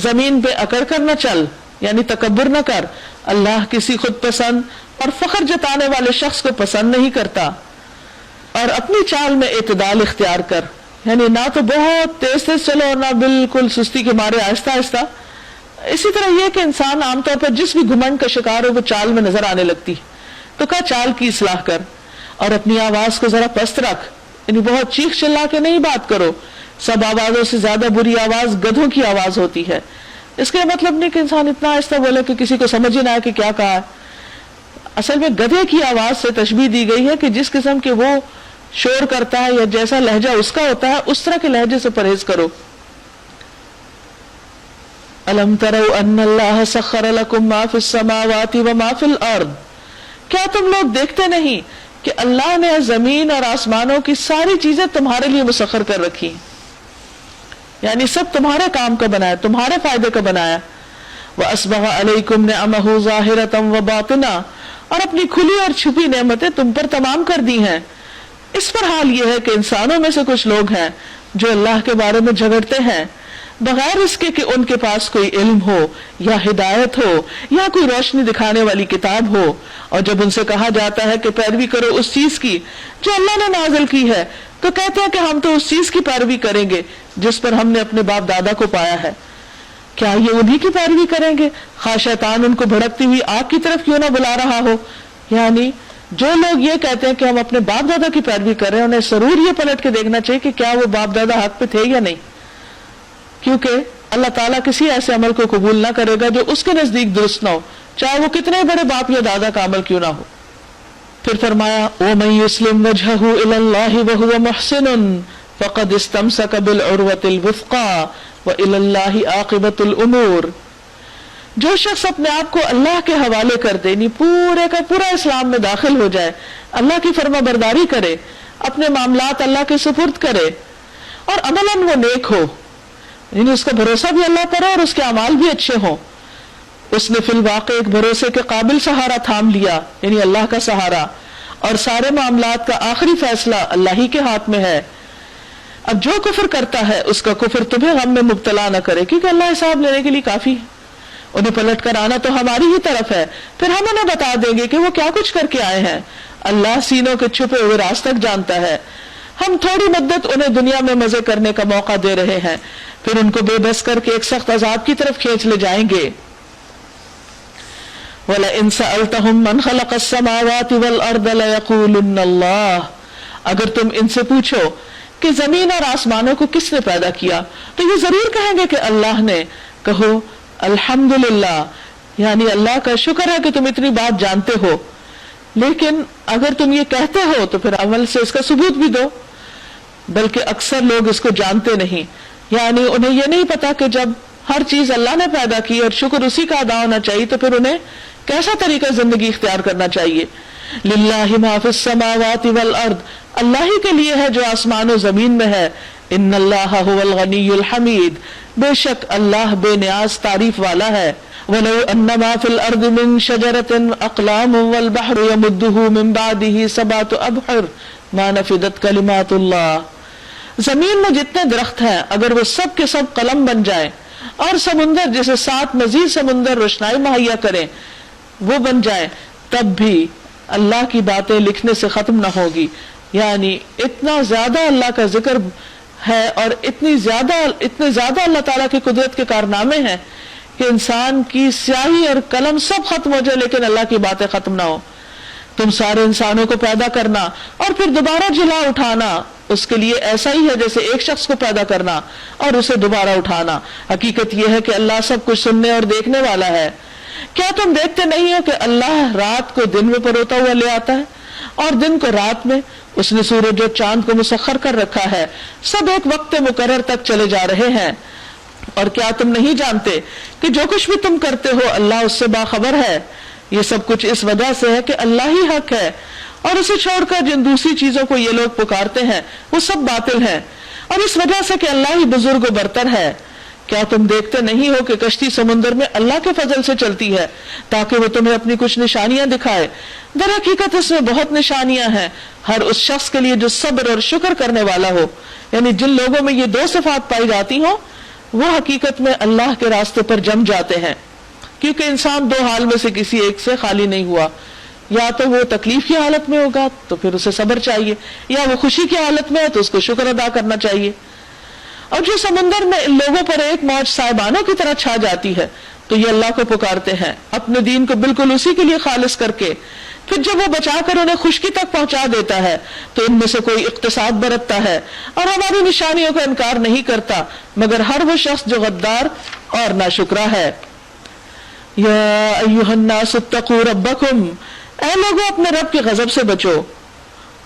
زمین پہ اکڑ کر نہ چل، یعنی تکبر نہ کر۔ اللہ کسی خود پسند اور فخر جتانے والے شخص کو پسند نہیں کرتا، اور اپنی چال میں اعتدال اختیار کر، یعنی نہ تو بہت تیز تیز چلو اور نہ بالکل سستی کے مارے آہستہ آہستہ۔ اسی طرح یہ کہ انسان عام طور پر جس بھی گھمنڈ کا شکار ہو وہ چال میں نظر آنے لگتی، تو کہا چال کی اصلاح کر، اور اپنی آواز کو ذرا پست رکھ، یعنی بہت چیخ چلا کے نہیں بات کرو۔ سب آوازوں سے زیادہ بری آواز گدھوں کی آواز ہوتی ہے۔ اس کا مطلب نہیں کہ انسان اتنا آہستہ بولے کہ کسی کو سمجھ ہی نہ آئے کہ کیا کہا ہے۔ اصل میں گدھے کی آواز سے تشبیہ دی گئی ہے کہ جس قسم کے وہ شور کرتا ہے یا جیسا لہجہ اس کا ہوتا ہے، اس طرح کے لہجے سے پرہیز کرو۔ الم تروا ان اللہ سخر لکم ما فی السماوات وما فی الارض، کیا تم لوگ دیکھتے نہیں کہ اللہ نے زمین اور آسمانوں کی ساری چیزیں تمہارے لیے مسخر کر رکھی، یعنی سب تمہارے کام کا بنایا، تمہارے فائدے کا بنایا۔ وَأَسْبَغَ عَلَيْكُمْ نِعَمَهُ ظَاهِرَةً وَبَاطِنًا، اور اپنی کھلی اور چھپی نعمتیں تم پر تمام کر دی ہیں۔ اس پر حال یہ ہے کہ انسانوں میں سے کچھ لوگ ہیں جو اللہ کے بارے میں جھگڑتے ہیں بغیر اس کے کہ ان کے پاس کوئی علم ہو یا ہدایت ہو یا کوئی روشنی دکھانے والی کتاب ہو، اور جب ان سے کہا جاتا ہے کہ پیروی کرو اس چیز کی جو اللہ نے نازل کی ہے تو کہتے ہیں کہ ہم تو اس چیز کی پیروی کریں گے جس پر ہم نے اپنے باپ دادا کو پایا ہے. کیا یہ انہی کی پیروی کریں گے خواہ شیطان ان کو بھڑکتی ہوئی آگ کی طرف کیوں نہ بلا رہا ہو؟ یعنی جو لوگ یہ کہتے ہیں کہ ہم اپنے باپ دادا کی پیروی کر رہے ہیں انہیں ضرور یہ پلٹ کے دیکھنا چاہیے کہ کیا وہ باپ دادا حق پہ تھے یا نہیں، کیونکہ اللہ تعالیٰ کسی ایسے عمل کو قبول نہ کرے گا جو اس کے نزدیک درست نہ ہو، چاہے وہ کتنے بڑے باپ یا دادا کا عمل کیوں نہ ہو. پھر فرمایا وَمَن يُسْلِمْ وَجْهَهُ إِلَى اللَّهِ وَهُوَ مُحْسِنٌ فَقَدِ اسْتَمْسَكَ بِالْعُرْوَةِ الْوُثْقَىٰ وَإِلَى اللَّهِ عَاقِبَةُ الْأُمُورِ. جو شخص اپنے آپ کو اللہ کے حوالے کر دے، یعنی پورے کا پورا اسلام میں داخل ہو جائے، اللہ کی فرما برداری کرے، اپنے معاملات اللہ کے سپرد کرے اور عملاً وہ نیک ہو، یعنی اس کا بھروسہ بھی اللہ پر ہو اور اس کے اعمال بھی اچھے ہوں، اس نے فی الواقع ایک بھروسے کے قابل سہارا تھام لیا، یعنی اللہ کا سہارا، اور سارے معاملات کا آخری فیصلہ اللہ ہی کے ہاتھ میں ہے. اب جو کفر کرتا ہے اس کا کفر تمہیں غم میں مبتلا نہ کرے، کیونکہ اللہ حساب لینے کے لیے کافی ہے. انہیں پلٹ کر آنا تو ہماری ہی طرف ہے، پھر ہم انہیں بتا دیں گے کہ وہ کیا کچھ کر کے آئے ہیں. اللہ سینوں کے چھپے ہوئے راز تک جانتا ہے. ہم تھوڑی مدت انہیں دنیا میں مزے کرنے کا موقع دے رہے ہیں، پھر ان کو بے بس کر کے ایک سخت عذاب کی طرف کھینچ لے جائیں گے. وَلَئِن سَأَلْتَهُم مَّنْ خَلَقَ السَّمَاوَاتِ وَالْأَرْضَ لَيَقُولُنَّ اللَّهُ. اگر تم ان سے پوچھو کہ زمین اور آسمانوں کو کس نے پیدا کیا تو یہ ضرور کہیں گے کہ اللہ نے. کہو الحمدللہ، یعنی اللہ کا شکر ہے کہ تم اتنی بات جانتے ہو، لیکن اگر تم یہ کہتے ہو تو پھر عمل سے اس کا ثبوت بھی دو. بلکہ اکثر لوگ اس کو جانتے نہیں، یعنی انہیں یہ نہیں پتا کہ جب ہر چیز اللہ نے پیدا کی اور شکر اسی کا ادا ہونا چاہیے تو پھر انہیں کیسا طریقہ زندگی اختیار کرنا چاہیے. للہ ما فی السماوات والارض، اللہ ہی کے لیے ہے جو آسمان و زمین میں ہے. ان اللہ هو الغنی الحمید، بے شک اللہ بے نیاز تعریف والا ہے. وَلَوْ أَنَّ مَا فِي الْأَرْضِ مِن شَجَرَةٍ أَقْلَامٌ وَالْبَحْرُ يَمُدُّهُ مِن بَعْدِهِ سَبْعَةُ أَبْحُرٍ مَا نَفِدَتْ كَلِمَاتُ اللَّهِ. زمین میں جتنے درخت ہیں اگر وہ سب کے سب قلم بن جائیں اور سمندر جسے 7 مزید سمندر روشنائی مہیا کریں وہ بن جائیں، تب بھی اللہ کی باتیں لکھنے سے ختم نہ ہوگی. یعنی اتنا زیادہ اللہ کا ذکر ہے اور اتنے زیادہ اللہ تعالیٰ کی قدرت کے کارنامے ہیں کہ انسان کی سیاہی اور قلم سب ختم ہو جائے لیکن اللہ کی باتیں ختم نہ ہو. تم سارے انسانوں کو پیدا کرنا اور پھر دوبارہ جلا اٹھانا اس کے لیے ایسا ہی ہے جیسے ایک شخص کو پیدا کرنا اور اسے دوبارہ اٹھانا. حقیقت یہ ہے کہ اللہ سب کچھ سننے اور دیکھنے والا ہے. کیا تم دیکھتے نہیں ہو کہ اللہ رات کو دن میں پروتا ہوا لے آتا ہے اور دن کو رات میں؟ اس نے سورج اور چاند کو مسخر کر رکھا ہے، سب ایک وقت مقرر تک چلے جا رہے ہیں. اور کیا تم نہیں جانتے کہ جو کچھ بھی تم کرتے ہو اللہ اس سے باخبر ہے؟ یہ سب کچھ اس وجہ سے ہے کہ اللہ ہی حق ہے اور اسے چھوڑ کر جن دوسری چیزوں کو یہ لوگ پکارتے ہیں وہ سب باطل ہیں، اور اس وجہ سے کہ اللہ ہی بزرگ و برتر ہے. کیا تم دیکھتے نہیں ہو کہ کشتی سمندر میں اللہ کے فضل سے چلتی ہے تاکہ وہ تمہیں اپنی کچھ نشانیاں دکھائے؟ در حقیقت اس میں بہت نشانیاں ہیں ہر اس شخص کے لیے جو صبر اور شکر کرنے والا ہو. یعنی جن لوگوں میں یہ 2 صفات پائی جاتی ہوں وہ حقیقت میں اللہ کے راستے پر جم جاتے ہیں، کیونکہ انسان 2 حال میں سے کسی ایک سے خالی نہیں ہوا. یا تو وہ تکلیف کی حالت میں ہوگا تو پھر اسے صبر چاہیے، یا وہ خوشی کی حالت میں ہے تو اس کو شکر ادا کرنا چاہیے. اور جو سمندر میں ان لوگوں پر ایک موج صاحبانوں کی طرح چھا جاتی ہے تو یہ اللہ کو پکارتے ہیں اپنے دین کو بالکل اسی کے لیے خالص کر کے. پھر جب وہ بچا کر انہیں خشکی تک پہنچا دیتا ہے تو ان میں سے کوئی اقتصاد برتتا ہے اور ہماری نشانیوں کا انکار نہیں کرتا مگر ہر وہ شخص جو غدار اور ناشکرا ہے. یا ایھا الناس اتقوا ربکم، اے لوگوں اپنے رب کے غضب سے بچو.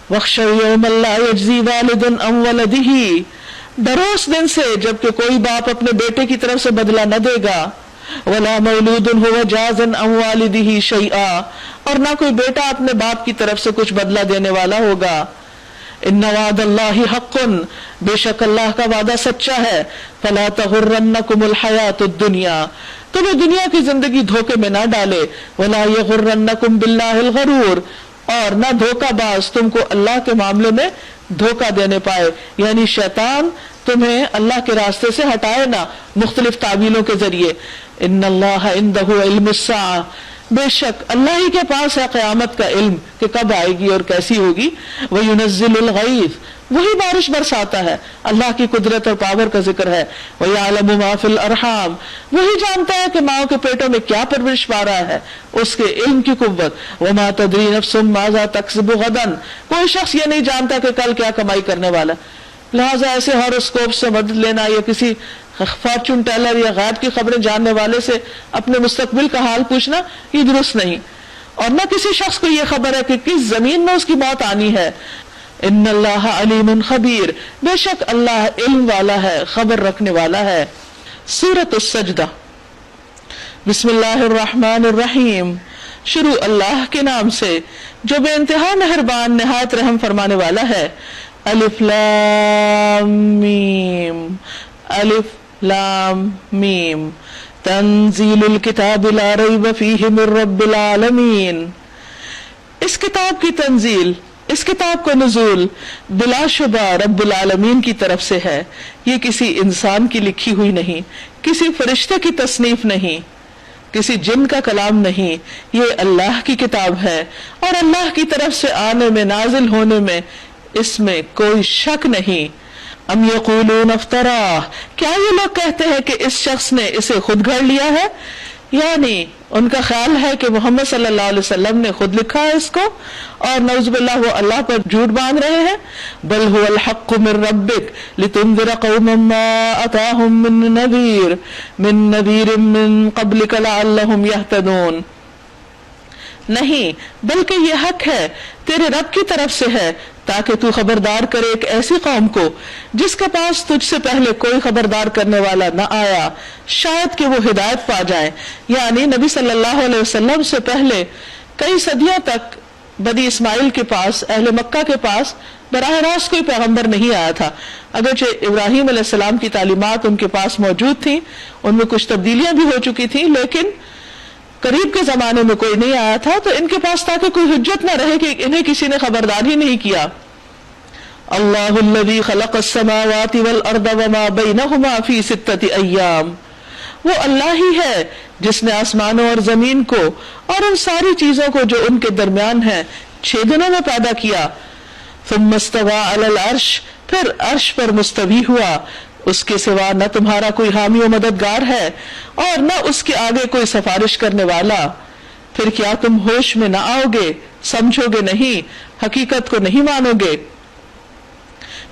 واخشوا یوما لا یجزی والد عن ولدہ، ڈرو اس دن سے جبکہ کوئی باپ اپنے بیٹے کی طرف سے بدلہ نہ دے گا. ولا مولود هو جاز عن والدہ شیئا، اور نہ کوئی بیٹا اپنے باپ کی طرف سے کچھ بدلہ دینے والا ہوگا. ان وعد اللہ حق، بے شک اللہ کا وعدہ سچا ہے. فلا تغرنکم الحیات الدنیا، تمہیں دنیا کی زندگی دھوکے میں نہ ڈالے. ولا یغرنکم باللہ الغرور، اور نہ دھوکہ باز تم کو اللہ کے معاملے میں دھوکہ دینے پائے، یعنی شیطان تمہیں اللہ کے راستے سے ہٹائے نہ مختلف تعویلوں کے ذریعے. ان اللہ عندہ علم الساعہ، بے شک اللہ ہی کے پاس ہے قیامت کا علم کہ کب آئے گی اور کیسی ہوگی. وَيُنَزِّلُ الْغَيْثَ وہی بارش برساتا ہے. اللہ کی قدرت اور پاور کا ذکر ہے. وَيَعْلَمُ مَا فِي الْأَرْحَامِ وہی جانتا ہے کہ ماؤں کے پیٹوں میں کیا پرورش پا رہا ہے, اس کے علم کی قوت. وَمَا تَدْرِي نَفْسٌ مَاذَا تَكْسِبُ غَدًا کوئی شخص یہ نہیں جانتا کہ کل کیا کمائی کرنے والا. لہٰذا ایسے ہاروسکوپ سے مدد لینا یا کسی فارچون ٹیلر یا غیب کی خبریں جاننے والے سے اپنے مستقبل کا حال پوچھنا یہ درست نہیں. اور نہ کسی شخص کو یہ خبر ہے کہ کس زمین میں اس کی موت آنی ہے. ان اللہ علیم خبیر بے شک اللہ علم والا ہے, خبر رکھنے والا ہے. سورۃ السجدہ. بسم اللہ الرحمن الرحیم شروع اللہ کے نام سے جو بے انتہا مہربان نہایت رحم فرمانے والا ہے. الف لام میم الف لام میم تنزیل الکتاب لا ریب فیہ من رب العالمین. اس کتاب کی تنزیل, اس کتاب کا نزول بلا شبہ رب العالمین کی طرف سے ہے. یہ کسی انسان کی لکھی ہوئی نہیں, کسی فرشتے کی تصنیف نہیں, کسی جن کا کلام نہیں. یہ اللہ کی کتاب ہے اور اللہ کی طرف سے آنے میں, نازل ہونے میں اس میں کوئی شک نہیں. ام یقولون افتراہ کیا یہ لوگ کہتے ہیں کہ اس شخص نے اسے خود گھڑ لیا ہے, یعنی ان کا خیال ہے کہ محمد صلی اللہ علیہ وسلم نے خود لکھا ہے اس کو اور نعوذ باللہ وہ اللہ پر جھوٹ باندھ رہے ہیں. بل هو الحق من ربک لتنذر قوما ما اتاهم من نذیر من قبلک لعلهم یہتدون. نہیں بلکہ یہ حق ہے تیرے رب کی طرف سے ہے تاکہ تو خبردار کرے ایک ایسی قوم کو جس کے پاس تجھ سے پہلے کوئی خبردار کرنے والا نہ آیا, شاید کہ وہ ہدایت پا جائیں. یعنی نبی صلی اللہ علیہ وسلم سے پہلے کئی صدیوں تک بنی اسماعیل کے پاس, اہل مکہ کے پاس براہ راست کوئی پیغمبر نہیں آیا تھا. اگرچہ ابراہیم علیہ السلام کی تعلیمات ان کے پاس موجود تھیں, ان میں کچھ تبدیلیاں بھی ہو چکی تھیں, لیکن قریب کے زمانے میں کوئی نہیں آیا تھا, تو ان کے پاس تاکہ کوئی حجت نہ رہے کہ انہیں کسی نے خبردار ہی نہیں کیا. اللہ الذی خلق السماوات والارض وما بینہما فی 6 ایام وہ اللہ ہی ہے جس نے آسمانوں اور زمین کو اور ان ساری چیزوں کو جو ان کے درمیان ہیں 6 دنوں میں پیدا کیا. ثم استوى علی العرش پھر عرش پر مستوی ہوا, اس کے سوا نہ تمہارا کوئی حامی و مددگار ہے اور نہ اس کے آگے کوئی سفارش کرنے والا. پھر کیا تم ہوش میں نہ آؤ گے, سمجھو گے نہیں, حقیقت کو نہیں مانو گے.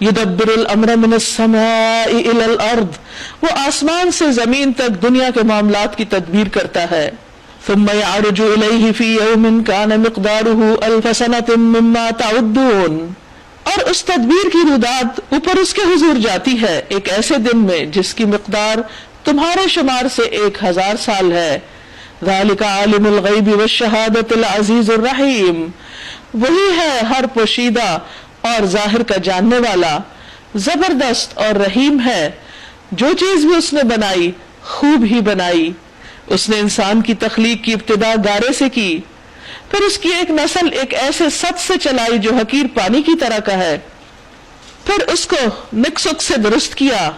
یدبر الامر من السماء الى الارض وہ آسمان سے زمین تک دنیا کے معاملات کی تدبیر کرتا ہے. ثم يعرج الیہ فی یوم کان مقدارہ 1000 سنۃ مما تعدون اور اس تدبیر کی روداد اوپر اس کے حضور جاتی ہے ایک ایسے دن میں جس کی مقدار تمہارے شمار سے 1000 سال ہے. ذالک عالم الغیب والشہادۃ العزیز الرحیم وہی ہے ہر پوشیدہ اور ظاہر کا جاننے والا, زبردست اور رحیم ہے. جو چیز بھی اس نے بنائی خوب ہی بنائی. اس نے انسان کی تخلیق کی ابتدا گارے سے کی, پھر اس کی ایک نسل ایک ایسے سط سے چلائی جو حقیر پانی کی طرح کا ہے, پھر اس کو نک سک سے درست کیا,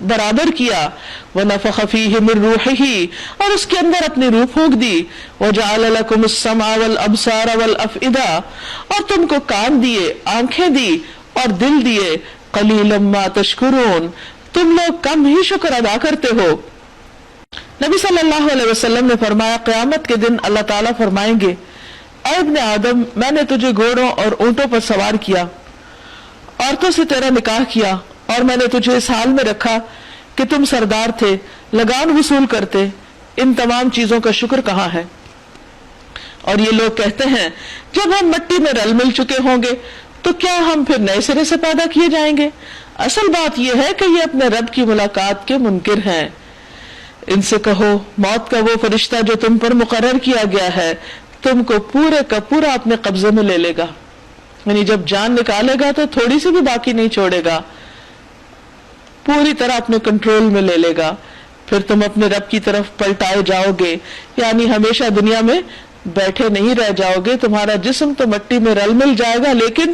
برابر کیا. وَنَفَخَ فِيهِ مِن رُوحِهِ اور اس کے اندر اپنی روح پھونک دی. وَجَعَلَ لَكُمُ السَّمْعَ وَالْأَبْصَارَ وَالْأَفْئِدَةَ اور تم کو کان دیے, آنکھیں دی اور دل دیے. قَلِيلًا مَا تَشْكُرُونَ تم لوگ کم ہی شکر ادا کرتے ہو. نبی صلی اللہ علیہ وسلم نے فرمایا قیامت کے دن اللہ تعالیٰ فرمائیں گے اے ابن آدم میں نے تجھے گھوڑوں اور اونٹوں پر سوار کیا, عورتوں سے تیرا نکاح کیا اور میں نے تجھے اس حال میں رکھا کہ تم سردار تھے, لگان وصول کرتے, ان تمام چیزوں کا شکر کہاں ہے؟ اور یہ لوگ کہتے ہیں جب ہم مٹی میں رل مل چکے ہوں گے تو کیا ہم پھر نئے سرے سے پیدا کیے جائیں گے؟ اصل بات یہ ہے کہ یہ اپنے رب کی ملاقات کے منکر ہیں. ان سے کہو موت کا وہ فرشتہ جو تم پر مقرر کیا گیا ہے تم کو پورے کا پورا اپنے قبضے میں لے لے گا, یعنی جب جان نکالے گا تو تھوڑی سی بھی باقی نہیں چھوڑے گا, پوری طرح اپنے کنٹرول میں لے لے گا. پھر تم اپنے رب کی طرف پلٹائے جاؤ گے, یعنی ہمیشہ دنیا میں بیٹھے نہیں رہ جاؤ گے. تمہارا جسم تو مٹی میں رل مل جائے گا لیکن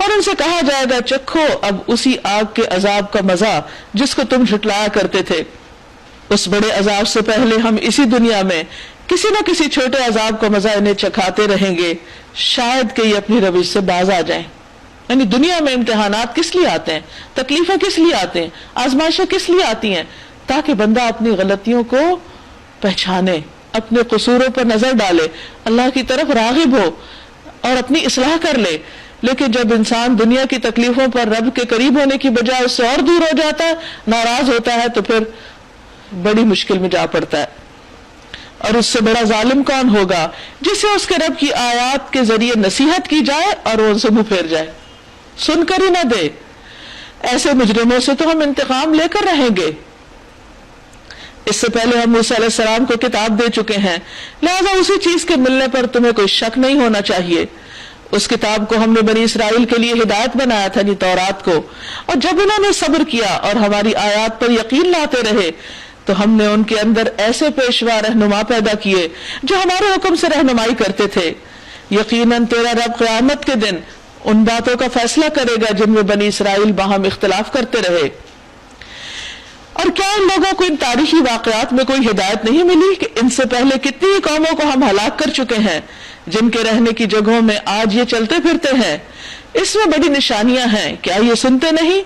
اور ان سے کہا جائے گا چکھو اب اسی آگ کے عذاب کا مزہ جس کو تم جھٹلایا کرتے تھے. اس بڑے عذاب سے پہلے ہم اسی دنیا میں کسی نہ کسی چھوٹے عذاب کا مزہ انہیں چکھاتے رہیں گے شاید کہ یہ اپنی روش سے باز آ جائیں. یعنی دنیا میں امتحانات کس لیے آتے ہیں, تکلیفیں کس لیے آتے ہیں, آزمائشیں کس لیے آتی ہیں؟ تاکہ بندہ اپنی غلطیوں کو پہچانے, اپنے قصوروں پر نظر ڈالے, اللہ کی طرف راغب ہو اور اپنی اصلاح کر لے. لیکن جب انسان دنیا کی تکلیفوں پر رب کے قریب ہونے کی بجائے اس سے اور دور ہو جاتا ہے, ناراض ہوتا ہے, تو پھر بڑی مشکل میں جا پڑتا ہے. اور اس سے بڑا ظالم کون ہوگا جسے اس کے رب کی آیات کے ذریعے نصیحت کی جائے اور وہ ان سے منہ پھیر جائے, سن کر ہی نہ دے. ایسے مجرموں سے تو ہم انتقام لے کر رہیں گے. اس سے پہلے ہم موسیٰ علیہ السلام کو کتاب دے چکے ہیں, لہذا اسی چیز کے ملنے پر تمہیں کوئی شک نہیں ہونا چاہیے. اس کتاب کو ہم نے بنی اسرائیل کے لیے ہدایت بنایا تھا, یعنی تورات کو, اور جب انہوں نے صبر کیا اور ہماری آیات پر یقین لاتے رہے تو ہم نے ان کے اندر ایسے پیشوا رہنما پیدا کیے جو ہمارے حکم سے رہنمائی کرتے تھے. یقیناً تیرا رب قیامت کے دن ان باتوں کا فیصلہ کرے گا جن میں بنی اسرائیل باہم اختلاف کرتے رہے. اور کیا ان لوگوں کو ان تاریخی واقعات میں کوئی ہدایت نہیں ملی کہ ان سے پہلے کتنی ہی قوموں کو ہم ہلاک کر چکے ہیں جن کے رہنے کی جگہوں میں آج یہ چلتے پھرتے ہیں؟ اس میں بڑی نشانیاں ہیں, کیا یہ سنتے نہیں؟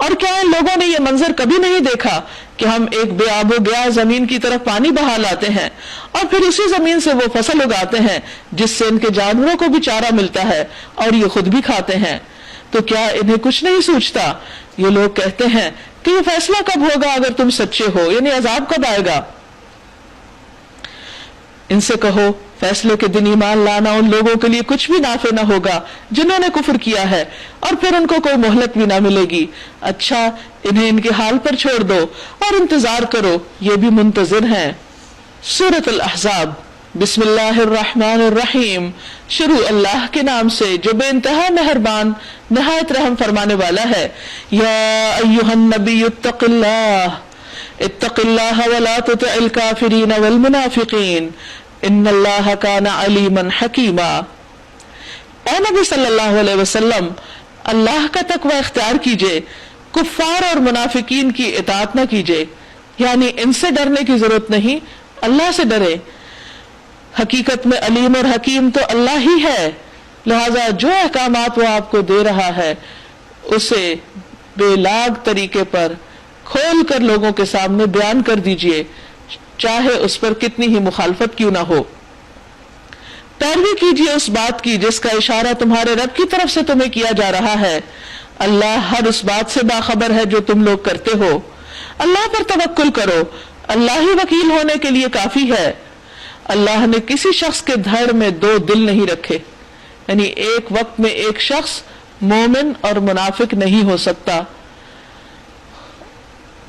اور کیا ان لوگوں نے یہ منظر کبھی نہیں دیکھا کہ ہم ایک بے آب و گیا زمین کی طرف پانی بہا لاتے ہیں اور پھر اسی زمین سے وہ فصل اگاتے ہیں جس سے ان کے جانوروں کو بھی چارہ ملتا ہے اور یہ خود بھی کھاتے ہیں؟ تو کیا انہیں کچھ نہیں سوچتا؟ یہ لوگ کہتے ہیں کہ یہ فیصلہ کب ہوگا اگر تم سچے ہو, یعنی عذاب کب آئے گا؟ ان سے کہو فیصلے کے دن ایمان لانا ان لوگوں کے لیے کچھ بھی نافع نہ ہوگا جنہوں نے کفر کیا ہے, اور پھر ان کو کوئی مہلت بھی نہ ملے گی. اچھا انہیں ان کے حال پر چھوڑ دو اور انتظار کرو, یہ بھی منتظر ہیں. سورۃ الاحزاب. بسم اللہ الرحمن الرحیم. شروع اللہ کے نام سے جو بے انتہا مہربان نہایت رحم فرمانے والا ہے. یا ایھا النبی اتق اللہ ولا تطع الکافرین والمنافقین ان اللہ کان علیما حکیما. اے نبی صلی اللہ علیہ وسلم, اللہ کا تقوی اختیار کیجئے, کفار اور منافقین کی اطاعت نہ کیجئے. یعنی ان سے ڈرنے کی ضرورت نہیں, اللہ سے ڈرے. حقیقت میں علیم اور حکیم تو اللہ ہی ہے, لہذا جو احکامات وہ آپ کو دے رہا ہے اسے بے لاگ طریقے پر کھول کر لوگوں کے سامنے بیان کر دیجئے, چاہے اس پر کتنی ہی مخالفت کیوں نہ ہو. پیروی کیجئے اس بات کی جس کا اشارہ تمہارے رب کی طرف سے تمہیں کیا جا رہا ہے. اللہ ہر اس بات سے باخبر ہے جو تم لوگ کرتے ہو. اللہ پر توکل کرو, اللہ ہی وکیل ہونے کے لیے کافی ہے. اللہ نے کسی شخص کے دھڑ میں دو دل نہیں رکھے, یعنی ایک وقت میں ایک شخص مومن اور منافق نہیں ہو سکتا,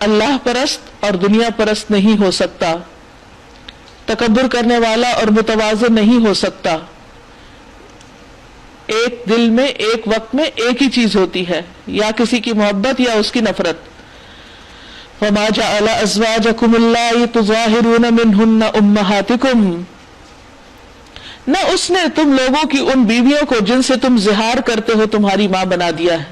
اللہ پرست اور دنیا پرست نہیں ہو سکتا, تکبر کرنے والا اور متواضع نہیں ہو سکتا. ایک دل میں ایک وقت میں ایک ہی چیز ہوتی ہے, یا کسی کی محبت یا اس کی نفرت. وَمَا جَعَلَ أَزْوَاجَكُمُ اللَّائِي تُظَاهِرُونَ مِنْهُنَّ أُمَّهَاتِكُمْ, نہ اس نے تم لوگوں کی ان بیویوں کو جن سے تم زہار کرتے ہو تمہاری ماں بنا دیا ہے.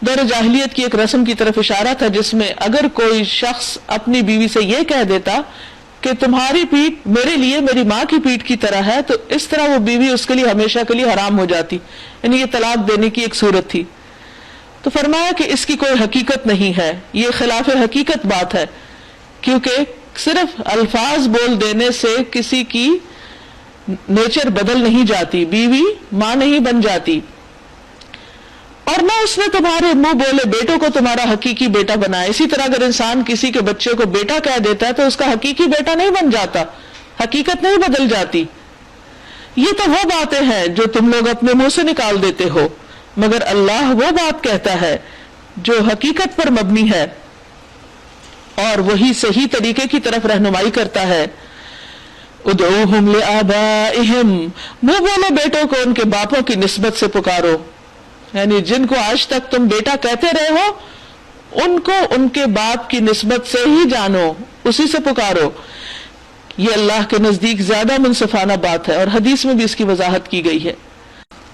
دور جاہلیت کی ایک رسم کی طرف اشارہ تھا جس میں اگر کوئی شخص اپنی بیوی سے یہ کہہ دیتا کہ تمہاری پیٹھ میرے لیے میری ماں کی پیٹھ کی طرح ہے, تو اس طرح وہ بیوی اس کے لیے ہمیشہ کے لیے حرام ہو جاتی, یعنی یہ طلاق دینے کی ایک صورت تھی. تو فرمایا کہ اس کی کوئی حقیقت نہیں ہے, یہ خلاف حقیقت بات ہے, کیونکہ صرف الفاظ بول دینے سے کسی کی نیچر بدل نہیں جاتی, بیوی ماں نہیں بن جاتی. اور نہ اس نے تمہارے منہ بولے بیٹوں کو تمہارا حقیقی بیٹا بنایا. اسی طرح اگر انسان کسی کے بچے کو بیٹا کہہ دیتا ہے تو اس کا حقیقی بیٹا نہیں بن جاتا, حقیقت نہیں بدل جاتی. یہ تو وہ باتیں ہیں جو تم لوگ اپنے منہ سے نکال دیتے ہو, مگر اللہ وہ بات کہتا ہے جو حقیقت پر مبنی ہے اور وہی صحیح طریقے کی طرف رہنمائی کرتا ہے. ادعوہم لآبائہم, منہ بولے بیٹوں کو ان کے باپوں کی نسبت سے پکارو, یعنی جن کو آج تک تم بیٹا کہتے رہے ہو ان کو ان کے باپ کی نسبت سے ہی جانو, اسی سے پکارو. یہ اللہ کے نزدیک زیادہ منصفانہ بات ہے, اور حدیث میں بھی اس کی وضاحت کی گئی ہے.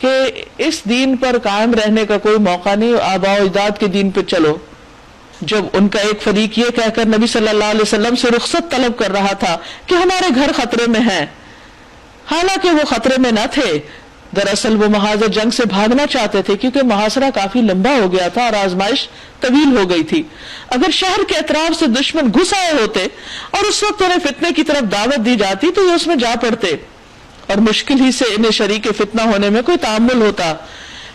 کہ اس دین پر قائم رہنے کا کوئی موقع نہیں، آباء و اجداد کے دین پہ چلو. جب ان کا ایک فریق یہ کہہ کر نبی صلی اللہ علیہ وسلم سے رخصت طلب کر رہا تھا کہ ہمارے گھر خطرے میں ہیں، حالانکہ وہ خطرے میں نہ تھے، دراصل وہ محاذ جنگ سے بھاگنا چاہتے تھے کیونکہ محاصرہ کافی لمبا ہو گیا تھا اور آزمائش طویل ہو گئی تھی. اگر شہر کے اطراف سے دشمن گھس آئے ہوتے اور اس وقت انہیں فتنے کی طرف دعوت دی جاتی تو یہ اس میں جا پڑتے اور مشکل ہی سے انہیں شریک فتنہ ہونے میں کوئی تعامل ہوتا.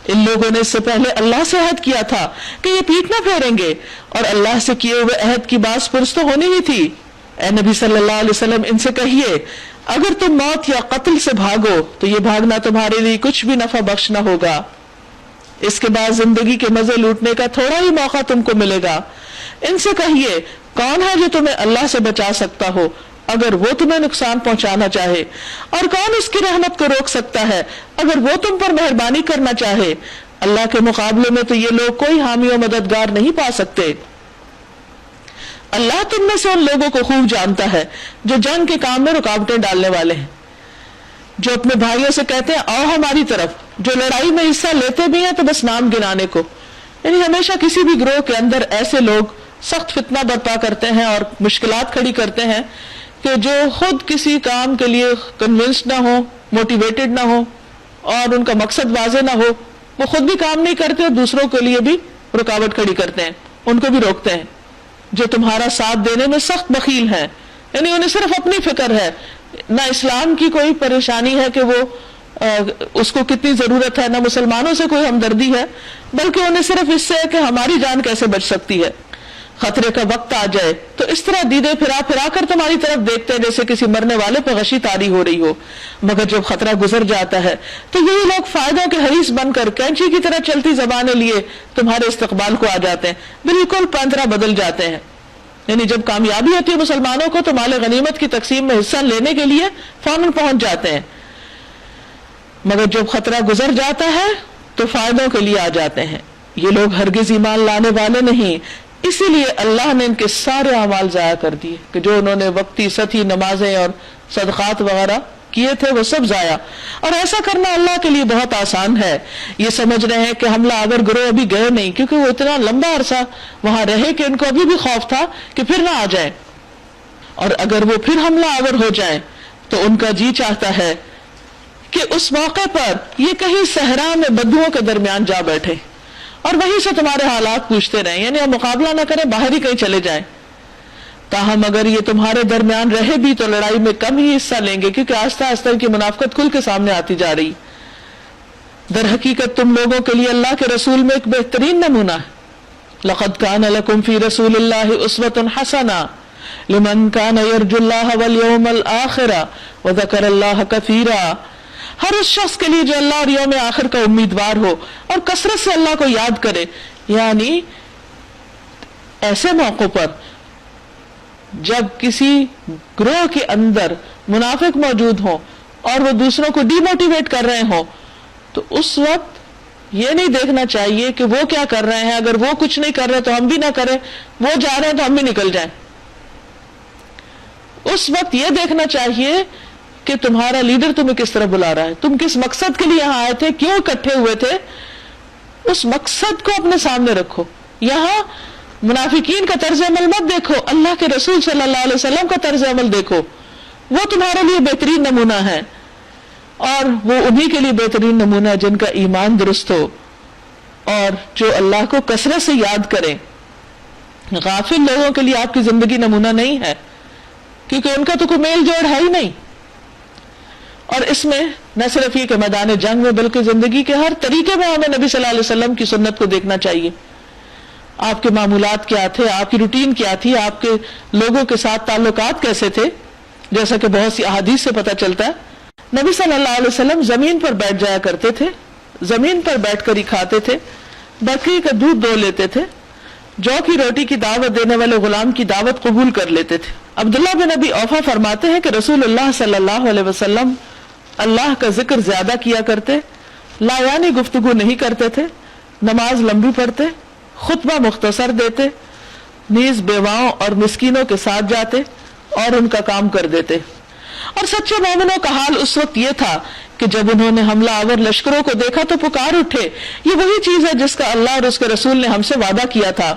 ان لوگوں نے اس سے پہلے اللہ سے عہد کیا تھا کہ یہ پیٹ نہ پھیریں گے اور اللہ سے کیے ہوئے عہد کی باز پرس تو ہونی ہی تھی. اے نبی صلی اللہ علیہ وسلم ان سے کہیے اگر تم موت یا قتل سے بھاگو تو یہ بھاگنا تمہارے لیے کچھ بھی نفع بخش نہ ہوگا، اس کے بعد زندگی کے مزے لوٹنے کا تھوڑا ہی موقع تم کو ملے گا. ان سے کہیے کون ہے جو تمہیں اللہ سے بچا سکتا ہو اگر وہ تمہیں نقصان پہنچانا چاہے، اور کون اس کی رحمت کو روک سکتا ہے اگر وہ تم پر مہربانی کرنا چاہے. اللہ کے مقابلے میں تو یہ لوگ کوئی حامی و مددگار نہیں پا سکتے. اللہ تم میں سے ان لوگوں کو خوب جانتا ہے جو جنگ کے کام میں رکاوٹیں ڈالنے والے ہیں، جو اپنے بھائیوں سے کہتے ہیں آؤ ہماری طرف، جو لڑائی میں حصہ لیتے بھی ہیں تو بس نام گنانے کو. یعنی ہمیشہ کسی بھی گروہ کے اندر ایسے لوگ سخت فتنہ برپا کرتے ہیں اور مشکلات کھڑی کرتے ہیں کہ جو خود کسی کام کے لیے کنونسڈ نہ ہو، موٹیویٹڈ نہ ہو اور ان کا مقصد واضح نہ ہو، وہ خود بھی کام نہیں کرتے اور دوسروں کے لیے بھی رکاوٹ کھڑی کرتے ہیں، ان کو بھی روکتے ہیں. جو تمہارا ساتھ دینے میں سخت بخیل ہیں، یعنی انہیں صرف اپنی فکر ہے، نہ اسلام کی کوئی پریشانی ہے کہ وہ اس کو کتنی ضرورت ہے، نہ مسلمانوں سے کوئی ہمدردی ہے، بلکہ انہیں صرف اس سے ہے کہ ہماری جان کیسے بچ سکتی ہے. خطرے کا وقت آ جائے تو اس طرح دیدے پھرا پھرا کر تمہاری طرف دیکھتے ہیں جیسے کسی مرنے والے پہ غشی تاری ہو رہی ہو، مگر جب خطرہ گزر جاتا ہے تو یہی لوگ فائدوں کے حریص بن کر کینچی کی طرح چلتی زبانیں لیے تمہارے استقبال کو آ جاتے ہیں، بالکل پندرہ بدل جاتے ہیں. یعنی جب کامیابی ہوتی ہے مسلمانوں کو تو مال غنیمت کی تقسیم میں حصہ لینے کے لیے فوراً پہنچ جاتے ہیں، مگر جب خطرہ گزر جاتا ہے تو فائدوں کے لیے آ جاتے ہیں. یہ لوگ ہرگز ایمان لانے والے نہیں، اسی لیے اللہ نے ان کے سارے اعمال ضائع کر دیے کہ جو انہوں نے وقتی سطحی نمازیں اور صدقات وغیرہ کیے تھے وہ سب ضائع. اور ایسا کرنا اللہ کے لیے بہت آسان ہے. یہ سمجھ رہے ہیں کہ حملہ آور گروہ ابھی گئے نہیں کیونکہ وہ اتنا لمبا عرصہ وہاں رہے کہ ان کو ابھی بھی خوف تھا کہ پھر نہ آ جائیں، اور اگر وہ پھر حملہ آور ہو جائیں تو ان کا جی چاہتا ہے کہ اس موقع پر یہ کہیں صحرا میں بدوؤں کے درمیان جا بیٹھے اور وہیں سے تمہارے حالات پوچھتے رہیں، یعنی ہم مقابلہ نہ کریں، باہر ہی کہیں چلے جائیں. تاہم اگر یہ تمہارے درمیان رہے بھی تو لڑائی میں کم ہی حصہ لیں گے کیونکہ آہستہ آہستہ ان کی منافقت کھل کے سامنے آتی جا رہی. در حقیقت تم لوگوں کے لیے اللہ کے رسول میں ایک بہترین نمونہ ہے. لقد كان لكم في رسول الله اسوة حسنة لمن كان يرجو الله واليوم الآخر وذكر الله كثيرا. ہر اس شخص کے لیے جو اللہ اور یوم آخر کا امیدوار ہو اور کثرت سے اللہ کو یاد کرے. یعنی ایسے موقعوں پر جب کسی گروہ کے اندر منافق موجود ہوں اور وہ دوسروں کو ڈی موٹیویٹ کر رہے ہوں تو اس وقت یہ نہیں دیکھنا چاہیے کہ وہ کیا کر رہے ہیں، اگر وہ کچھ نہیں کر رہے تو ہم بھی نہ کریں، وہ جا رہے ہیں تو ہم بھی نکل جائیں. اس وقت یہ دیکھنا چاہیے کہ تمہارا لیڈر تمہیں کس طرح بلا رہا ہے، تم کس مقصد کے لیے یہاں آئے تھے، کیوں اکٹھے ہوئے تھے، اس مقصد کو اپنے سامنے رکھو. یہاں منافقین کا طرز عمل مت دیکھو، اللہ کے رسول صلی اللہ علیہ وسلم کا طرز عمل دیکھو، وہ تمہارے لیے بہترین نمونہ ہے. اور وہ انہی کے لیے بہترین نمونہ ہے جن کا ایمان درست ہو اور جو اللہ کو کثرت سے یاد کریں. غافل لوگوں کے لیے آپ کی زندگی نمونہ نہیں ہے کیونکہ ان کا تو کوئی میل جوڑ ہے ہی نہیں. اور اس میں نہ صرف یہ کہ میدان جنگ میں بلکہ زندگی کے ہر طریقے میں ہمیں نبی صلی اللہ علیہ وسلم کی سنت کو دیکھنا چاہیے. آپ کے معمولات کیا تھے، آپ کی روٹین کیا تھی، آپ کے لوگوں کے ساتھ تعلقات کیسے تھے، جیسا کہ بہت سی احادیث سے پتہ چلتا ہے. نبی صلی اللہ علیہ وسلم زمین پر بیٹھ جایا کرتے تھے، زمین پر بیٹھ کر ہی کھاتے تھے، بکری کا دودھ دو لیتے تھے، جو کی روٹی کی دعوت دینے والے غلام کی دعوت قبول کر لیتے تھے. عبداللہ بن ابی اوفا فرماتے ہیں کہ رسول اللہ صلی اللہ علیہ وسلم اللہ کا ذکر زیادہ کیا کرتے، لا یعنی گفتگو نہیں کرتے تھے، نماز لمبی پڑھتے، خطبہ مختصر دیتے، نیز بیواؤں اور مسکینوں کے ساتھ جاتے اور ان کا کام کر دیتے. اور سچے مومنوں کا حال اس وقت یہ تھا کہ جب انہوں نے حملہ آور لشکروں کو دیکھا تو پکار اٹھے، یہ وہی چیز ہے جس کا اللہ اور اس کے رسول نے ہم سے وعدہ کیا تھا۔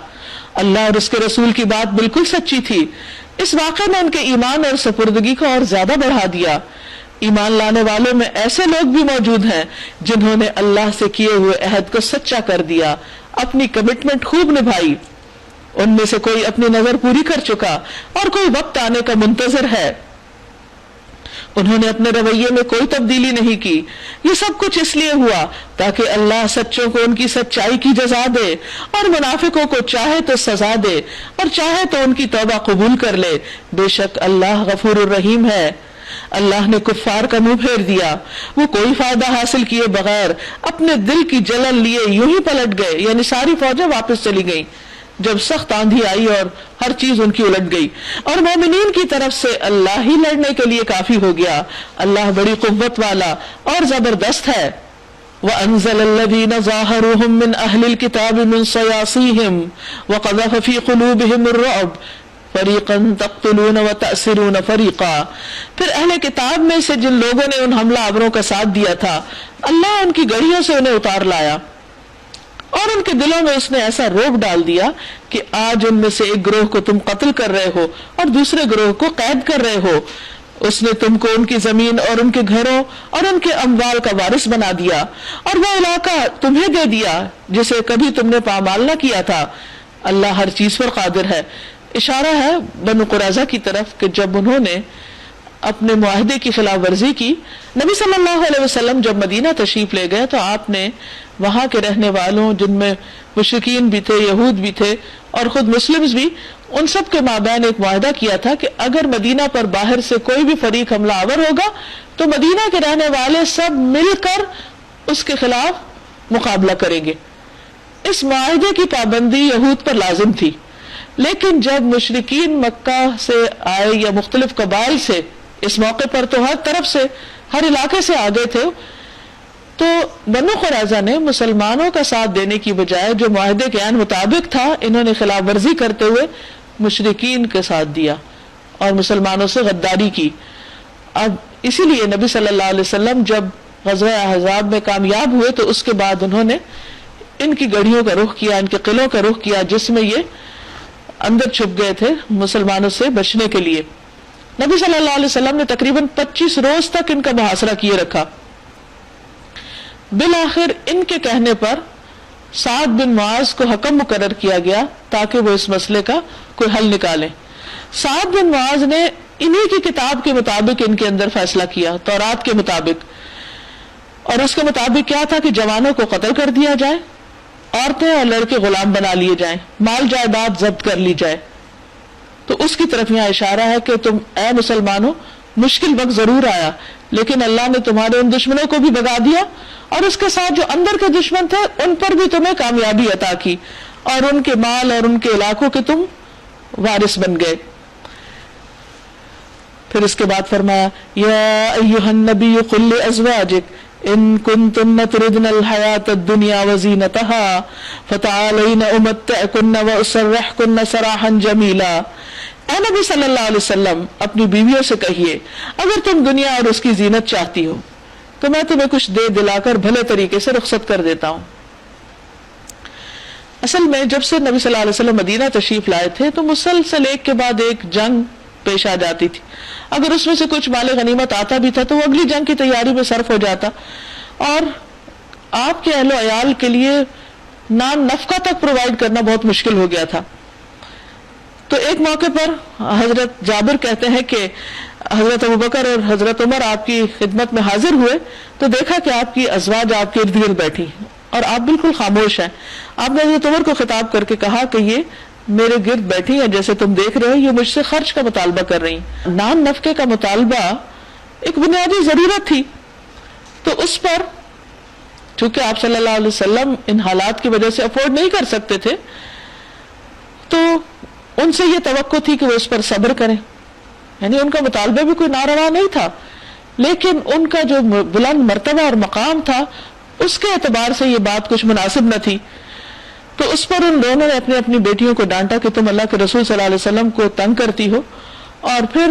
اللہ اور اس کے رسول کی بات بالکل سچی تھی۔ اس واقعے نے ان کے ایمان اور سپردگی کو اور زیادہ بڑھا دیا۔ ایمان لانے والوں میں ایسے لوگ بھی موجود ہیں جنہوں نے اللہ سے کیے ہوئے عہد کو سچا کر دیا، اپنی کمٹمنٹ خوب نبھائی۔ ان میں سے کوئی اپنی نظر پوری کر چکا اور کوئی وقت آنے کا منتظر ہے۔ انہوں نے اپنے رویے میں کوئی تبدیلی نہیں کی۔ یہ سب کچھ اس لیے ہوا تاکہ اللہ سچوں کو ان کی سچائی کی جزا دے اور منافقوں کو چاہے تو سزا دے اور چاہے تو ان کی توبہ قبول کر لے۔ بے شک اللہ غفور الرحیم ہے۔ اللہ نے کفار کا منہ پھیر دیا، وہ کوئی فائدہ حاصل کیے بغیر اپنے دل کی جلن لیے یوں ہی پلٹ گئے، یعنی ساری فوجیں واپس چلی گئیں جب سخت آندھی آئی اور ہر چیز ان کی الٹ گئی، اور مومنین کی طرف سے اللہ ہی لڑنے کے لیے کافی ہو گیا۔ اللہ بڑی قوت والا اور زبردست ہے۔ وَأَنزَلَ الَّذِينَ ظَاهَرُوهُم مِّنْ أَهْلِ الْكِتَابِ مِنْ صَيَاصِيهِمْ وَقَذَفَ فِي قُلُوبِهِمُ الرُّعْبَ فَرِيقًا تَقْتُلُونَ وَتَأْسِرُونَ فَرِيقًا۔ پھر اہل کتاب میں سے جن لوگوں نے ان حملہ آوروں کا ساتھ دیا تھا، اللہ ان کی گڑھیوں سے انہیں اتار لایا اور ان کے دلوں میں اس نے ایسا رعب ڈال دیا کہ آج ان میں سے ایک گروہ کو تم قتل کر رہے ہو اور دوسرے گروہ کو قید کر رہے ہو۔ اس نے تم کو ان کی زمین اور ان کے گھروں اور ان کے اموال کا وارث بنا دیا اور وہ علاقہ تمہیں دے دیا جسے کبھی تم نے پامال نہ کیا تھا۔ اللہ ہر چیز پر قادر ہے۔ اشارہ ہے بنو قریظہ کی طرف کہ جب انہوں نے اپنے معاہدے کی خلاف ورزی کی، نبی صلی اللہ علیہ وسلم جب مدینہ تشریف لے گئے تو آپ نے وہاں کے رہنے والوں، جن میں مشرکین بھی تھے، یہود بھی تھے اور خود مسلمز بھی، ان سب کے مابین ایک معاہدہ کیا تھا کہ اگر مدینہ پر باہر سے کوئی بھی فریق حملہ آور ہوگا تو مدینہ کے رہنے والے سب مل کر اس کے خلاف مقابلہ کریں گے۔ اس معاہدے کی پابندی یہود پر لازم تھی، لیکن جب مشرکین مکہ سے آئے یا مختلف قبائل سے، اس موقع پر تو ہر طرف سے، ہر علاقے سے آ گئے تھے، تو بنو قریظہ نے مسلمانوں کا ساتھ دینے کی بجائے جو معاہدے کے عین مطابق تھا، انہوں نے خلاف ورزی کرتے ہوئے مشرکین کے ساتھ دیا اور مسلمانوں سے غداری کی۔ اب اسی لیے نبی صلی اللہ علیہ وسلم جب غزوہ احزاب میں کامیاب ہوئے تو اس کے بعد انہوں نے ان کی گڑھیوں کا رخ کیا، ان کے قلعوں کا رخ کیا جس میں یہ اندر چھپ گئے تھے مسلمانوں سے بچنے کے لیے۔ نبی صلی اللہ علیہ وسلم نے تقریباً 25 روز تک ان کا محاصرہ کیے رکھا۔ بالآخر ان کے کہنے پر سعد بن معاذ کو حکم مقرر کیا گیا تاکہ وہ اس مسئلے کا کوئی حل نکالیں۔ سعد بن معاذ نے انہی کی کتاب کے مطابق ان کے اندر فیصلہ کیا، تورات کے مطابق، اور اس کے مطابق کیا تھا کہ جوانوں کو قتل کر دیا جائے، عورتیں اور لڑکے غلام بنا لیے جائیں، مال جائیداد ضبط کر لی جائے۔ تو اس کی طرف یہاں اشارہ ہے کہ تم اے مسلمانوں، مشکل وقت ضرور آیا لیکن اللہ نے تمہارے ان دشمنوں کو بھی بھگا دیا اور اس کے ساتھ جو اندر کے دشمن تھے ان پر بھی تمہیں کامیابی عطا کی اور ان کے مال اور ان کے علاقوں کے تم وارث بن گئے۔ پھر اس کے بعد فرمایا یا ایھا النبی قل لازواجک ان کنتن تردن الحیاۃ الدنیا وزینتها فتعالین امتعکن واسرحکن سراحا جمیلا۔ اے نبی صلی اللہ علیہ وسلم، اپنی بیویوں سے کہیے اگر تم دنیا اور اس کی زینت چاہتی ہو تو میں تمہیں کچھ دے دلا کر بھلے طریقے سے رخصت کر دیتا ہوں۔ اصل میں جب سے نبی صلی اللہ علیہ وسلم مدینہ تشریف لائے تھے تو مسلسل ایک کے بعد ایک جنگ پیش آ جاتی تھی۔ اگر اس میں سے کچھ مال غنیمت آتا بھی تھا تو وہ اگلی جنگ کی تیاری میں صرف ہو جاتا اور آپ کے اہل و عیال کے لیے نان نفقہ تک پرووائڈ کرنا بہت مشکل ہو گیا تھا۔ تو ایک موقع پر حضرت جابر کہتے ہیں کہ حضرت ابوبکر اور حضرت عمر آپ کی خدمت میں حاضر ہوئے تو دیکھا کہ آپ کی ازواج آپ کے ارد گرد بیٹھی اور آپ بالکل خاموش ہیں۔ آپ نے حضرت عمر کو خطاب کر کے کہا کہ یہ میرے گرد بیٹھی ہیں، جیسے تم دیکھ رہے ہو یہ مجھ سے خرچ کا مطالبہ کر رہی ہیں۔ نان نفقے کا مطالبہ ایک بنیادی ضرورت تھی، تو اس پر چونکہ آپ صلی اللہ علیہ وسلم ان حالات کی وجہ سے افورڈ نہیں کر سکتے تھے تو ان سے یہ توقع تھی کہ وہ اس پر صبر کریں، یعنی ان کا مطالبہ بھی کوئی ناروا نہیں تھا، لیکن ان کا جو بلند مرتبہ اور مقام تھا اس کے اعتبار سے یہ بات کچھ مناسب نہ تھی۔ تو اس پر ان دونوں نے اپنی اپنی بیٹیوں کو ڈانٹا کہ تم اللہ کے رسول صلی اللہ علیہ وسلم کو تنگ کرتی ہو، اور پھر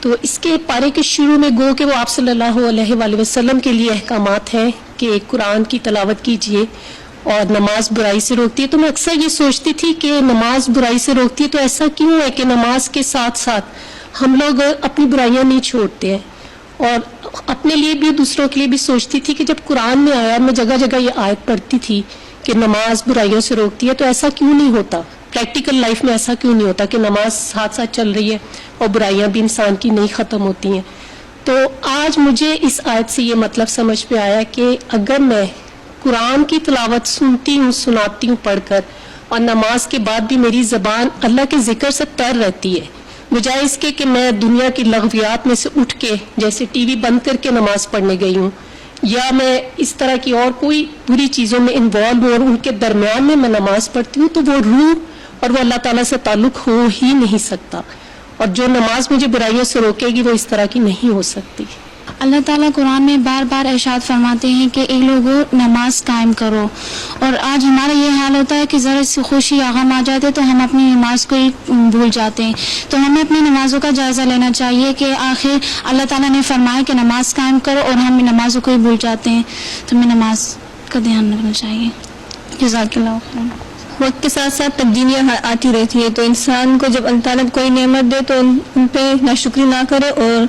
تو اس کے پارے کے شروع میں گو کہ وہ آپ صلی اللہ علیہ وآلہ وسلم کے لیے احکامات ہیں کہ قرآن کی تلاوت کیجیے اور نماز برائی سے روکتی ہے. تو میں اکثر یہ سوچتی تھی کہ نماز برائی سے روکتی ہے تو ایسا کیوں ہے کہ نماز کے ساتھ ساتھ ہم لوگ اپنی برائیاں نہیں چھوڑتے ہیں. اور اپنے لیے بھی دوسروں کے لیے بھی سوچتی تھی کہ جب قرآن میں آیا, میں جگہ جگہ یہ آیت پڑھتی تھی کہ نماز برائیوں سے روکتی ہے, تو ایسا کیوں نہیں ہوتا, پریکٹیکل لائف میں ایسا کیوں نہیں ہوتا کہ نماز ساتھ ساتھ چل رہی ہے اور برائیاں بھی انسان کی نہیں ختم ہوتی ہیں. تو آج مجھے اس آیت سے یہ مطلب سمجھ پہ آیا کہ اگر میں قرآن کی تلاوت سنتی ہوں, سناتی ہوں پڑھ کر, اور نماز کے بعد بھی میری زبان اللہ کے ذکر سے تر رہتی ہے, بجائے اس کے کہ میں دنیا کی لغویات میں سے اٹھ کے جیسے ٹی وی بند کر کے نماز پڑھنے گئی ہوں, یا میں اس طرح کی اور کوئی بری چیزوں میں انوالو ہوں اور ان کے درمیان میں نماز پڑھتی ہوں, تو وہ روح اور وہ اللہ تعالیٰ سے تعلق ہو ہی نہیں سکتا. اور جو نماز مجھے برائیوں سے روکے گی وہ اس طرح کی نہیں ہو سکتی. اللہ تعالیٰ قرآن میں بار بار ارشاد فرماتے ہیں کہ اے لوگوں نماز قائم کرو, اور آج ہمارا یہ حال ہوتا ہے کہ ذرا سی خوشی یا غم آ جاتے تو ہم اپنی نماز کو ہی بھول جاتے ہیں. تو ہمیں اپنی نمازوں کا جائزہ لینا چاہیے کہ آخر اللہ تعالیٰ نے فرمایا کہ نماز قائم کرو اور ہم نمازوں کو ہی بھول جاتے ہیں, تو ہمیں نماز کا دھیان رکھنا چاہیے. جزاک اللہ خیر. وقت کے ساتھ ساتھ تبدیلیاں آتی رہتی ہے, تو انسان کو جب اللہ تعالیٰ کوئی نعمت دے تو ان پہ ناشکری نہ کرے, اور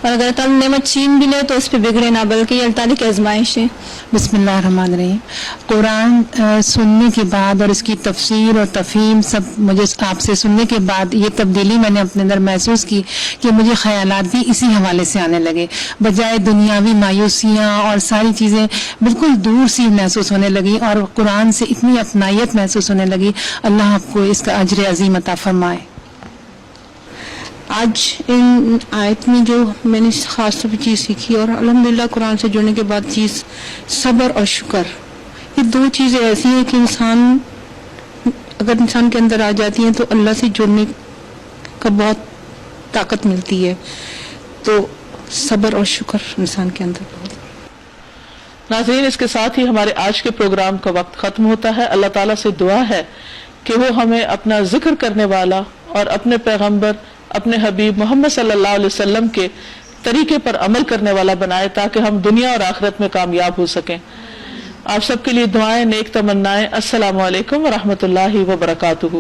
اگر اللہ تعالیٰ نعمت چھین بھی لے تو اس پہ بگڑے نہ, بلکہ یہ اللہ تعالیٰ کی آزمائش ہے. بسم اللہ الرحمن الرحیم. قرآن سننے کے بعد اور اس کی تفسیر اور تفہیم سب مجھے آپ سے سننے کے بعد یہ تبدیلی میں نے اپنے اندر محسوس کی کہ مجھے خیالات بھی اسی حوالے سے آنے لگے, بجائے دنیاوی مایوسیاں اور ساری چیزیں بالکل دور سی محسوس ہونے لگی, اور قرآن سے اتنی اپنائیت محسوس ہونے لگی. اللہ آپ کو اس کا اجر عظیم عطا فرمائے. آج ان آیت میں جو میں نے خاص طور پہ چیز سیکھی, اور الحمدللہ قرآن سے جڑنے کے بعد چیز صبر اور شکر, یہ دو چیزیں ایسی ہیں کہ اگر انسان کے اندر آ جاتی ہیں تو اللہ سے جڑنے کا بہت طاقت ملتی ہے. تو صبر اور شکر انسان کے اندر بہت. ناظرین, اس کے ساتھ ہی ہمارے آج کے پروگرام کا وقت ختم ہوتا ہے. اللہ تعالیٰ سے دعا ہے کہ وہ ہمیں اپنا ذکر کرنے والا اور اپنے پیغمبر اپنے حبیب محمد صلی اللہ علیہ وسلم کے طریقے پر عمل کرنے والا بنائے, تاکہ ہم دنیا اور آخرت میں کامیاب ہو سکیں. آپ سب کے لیے دعائیں, نیک تمنائیں. السلام علیکم ورحمۃ اللہ وبرکاتہ.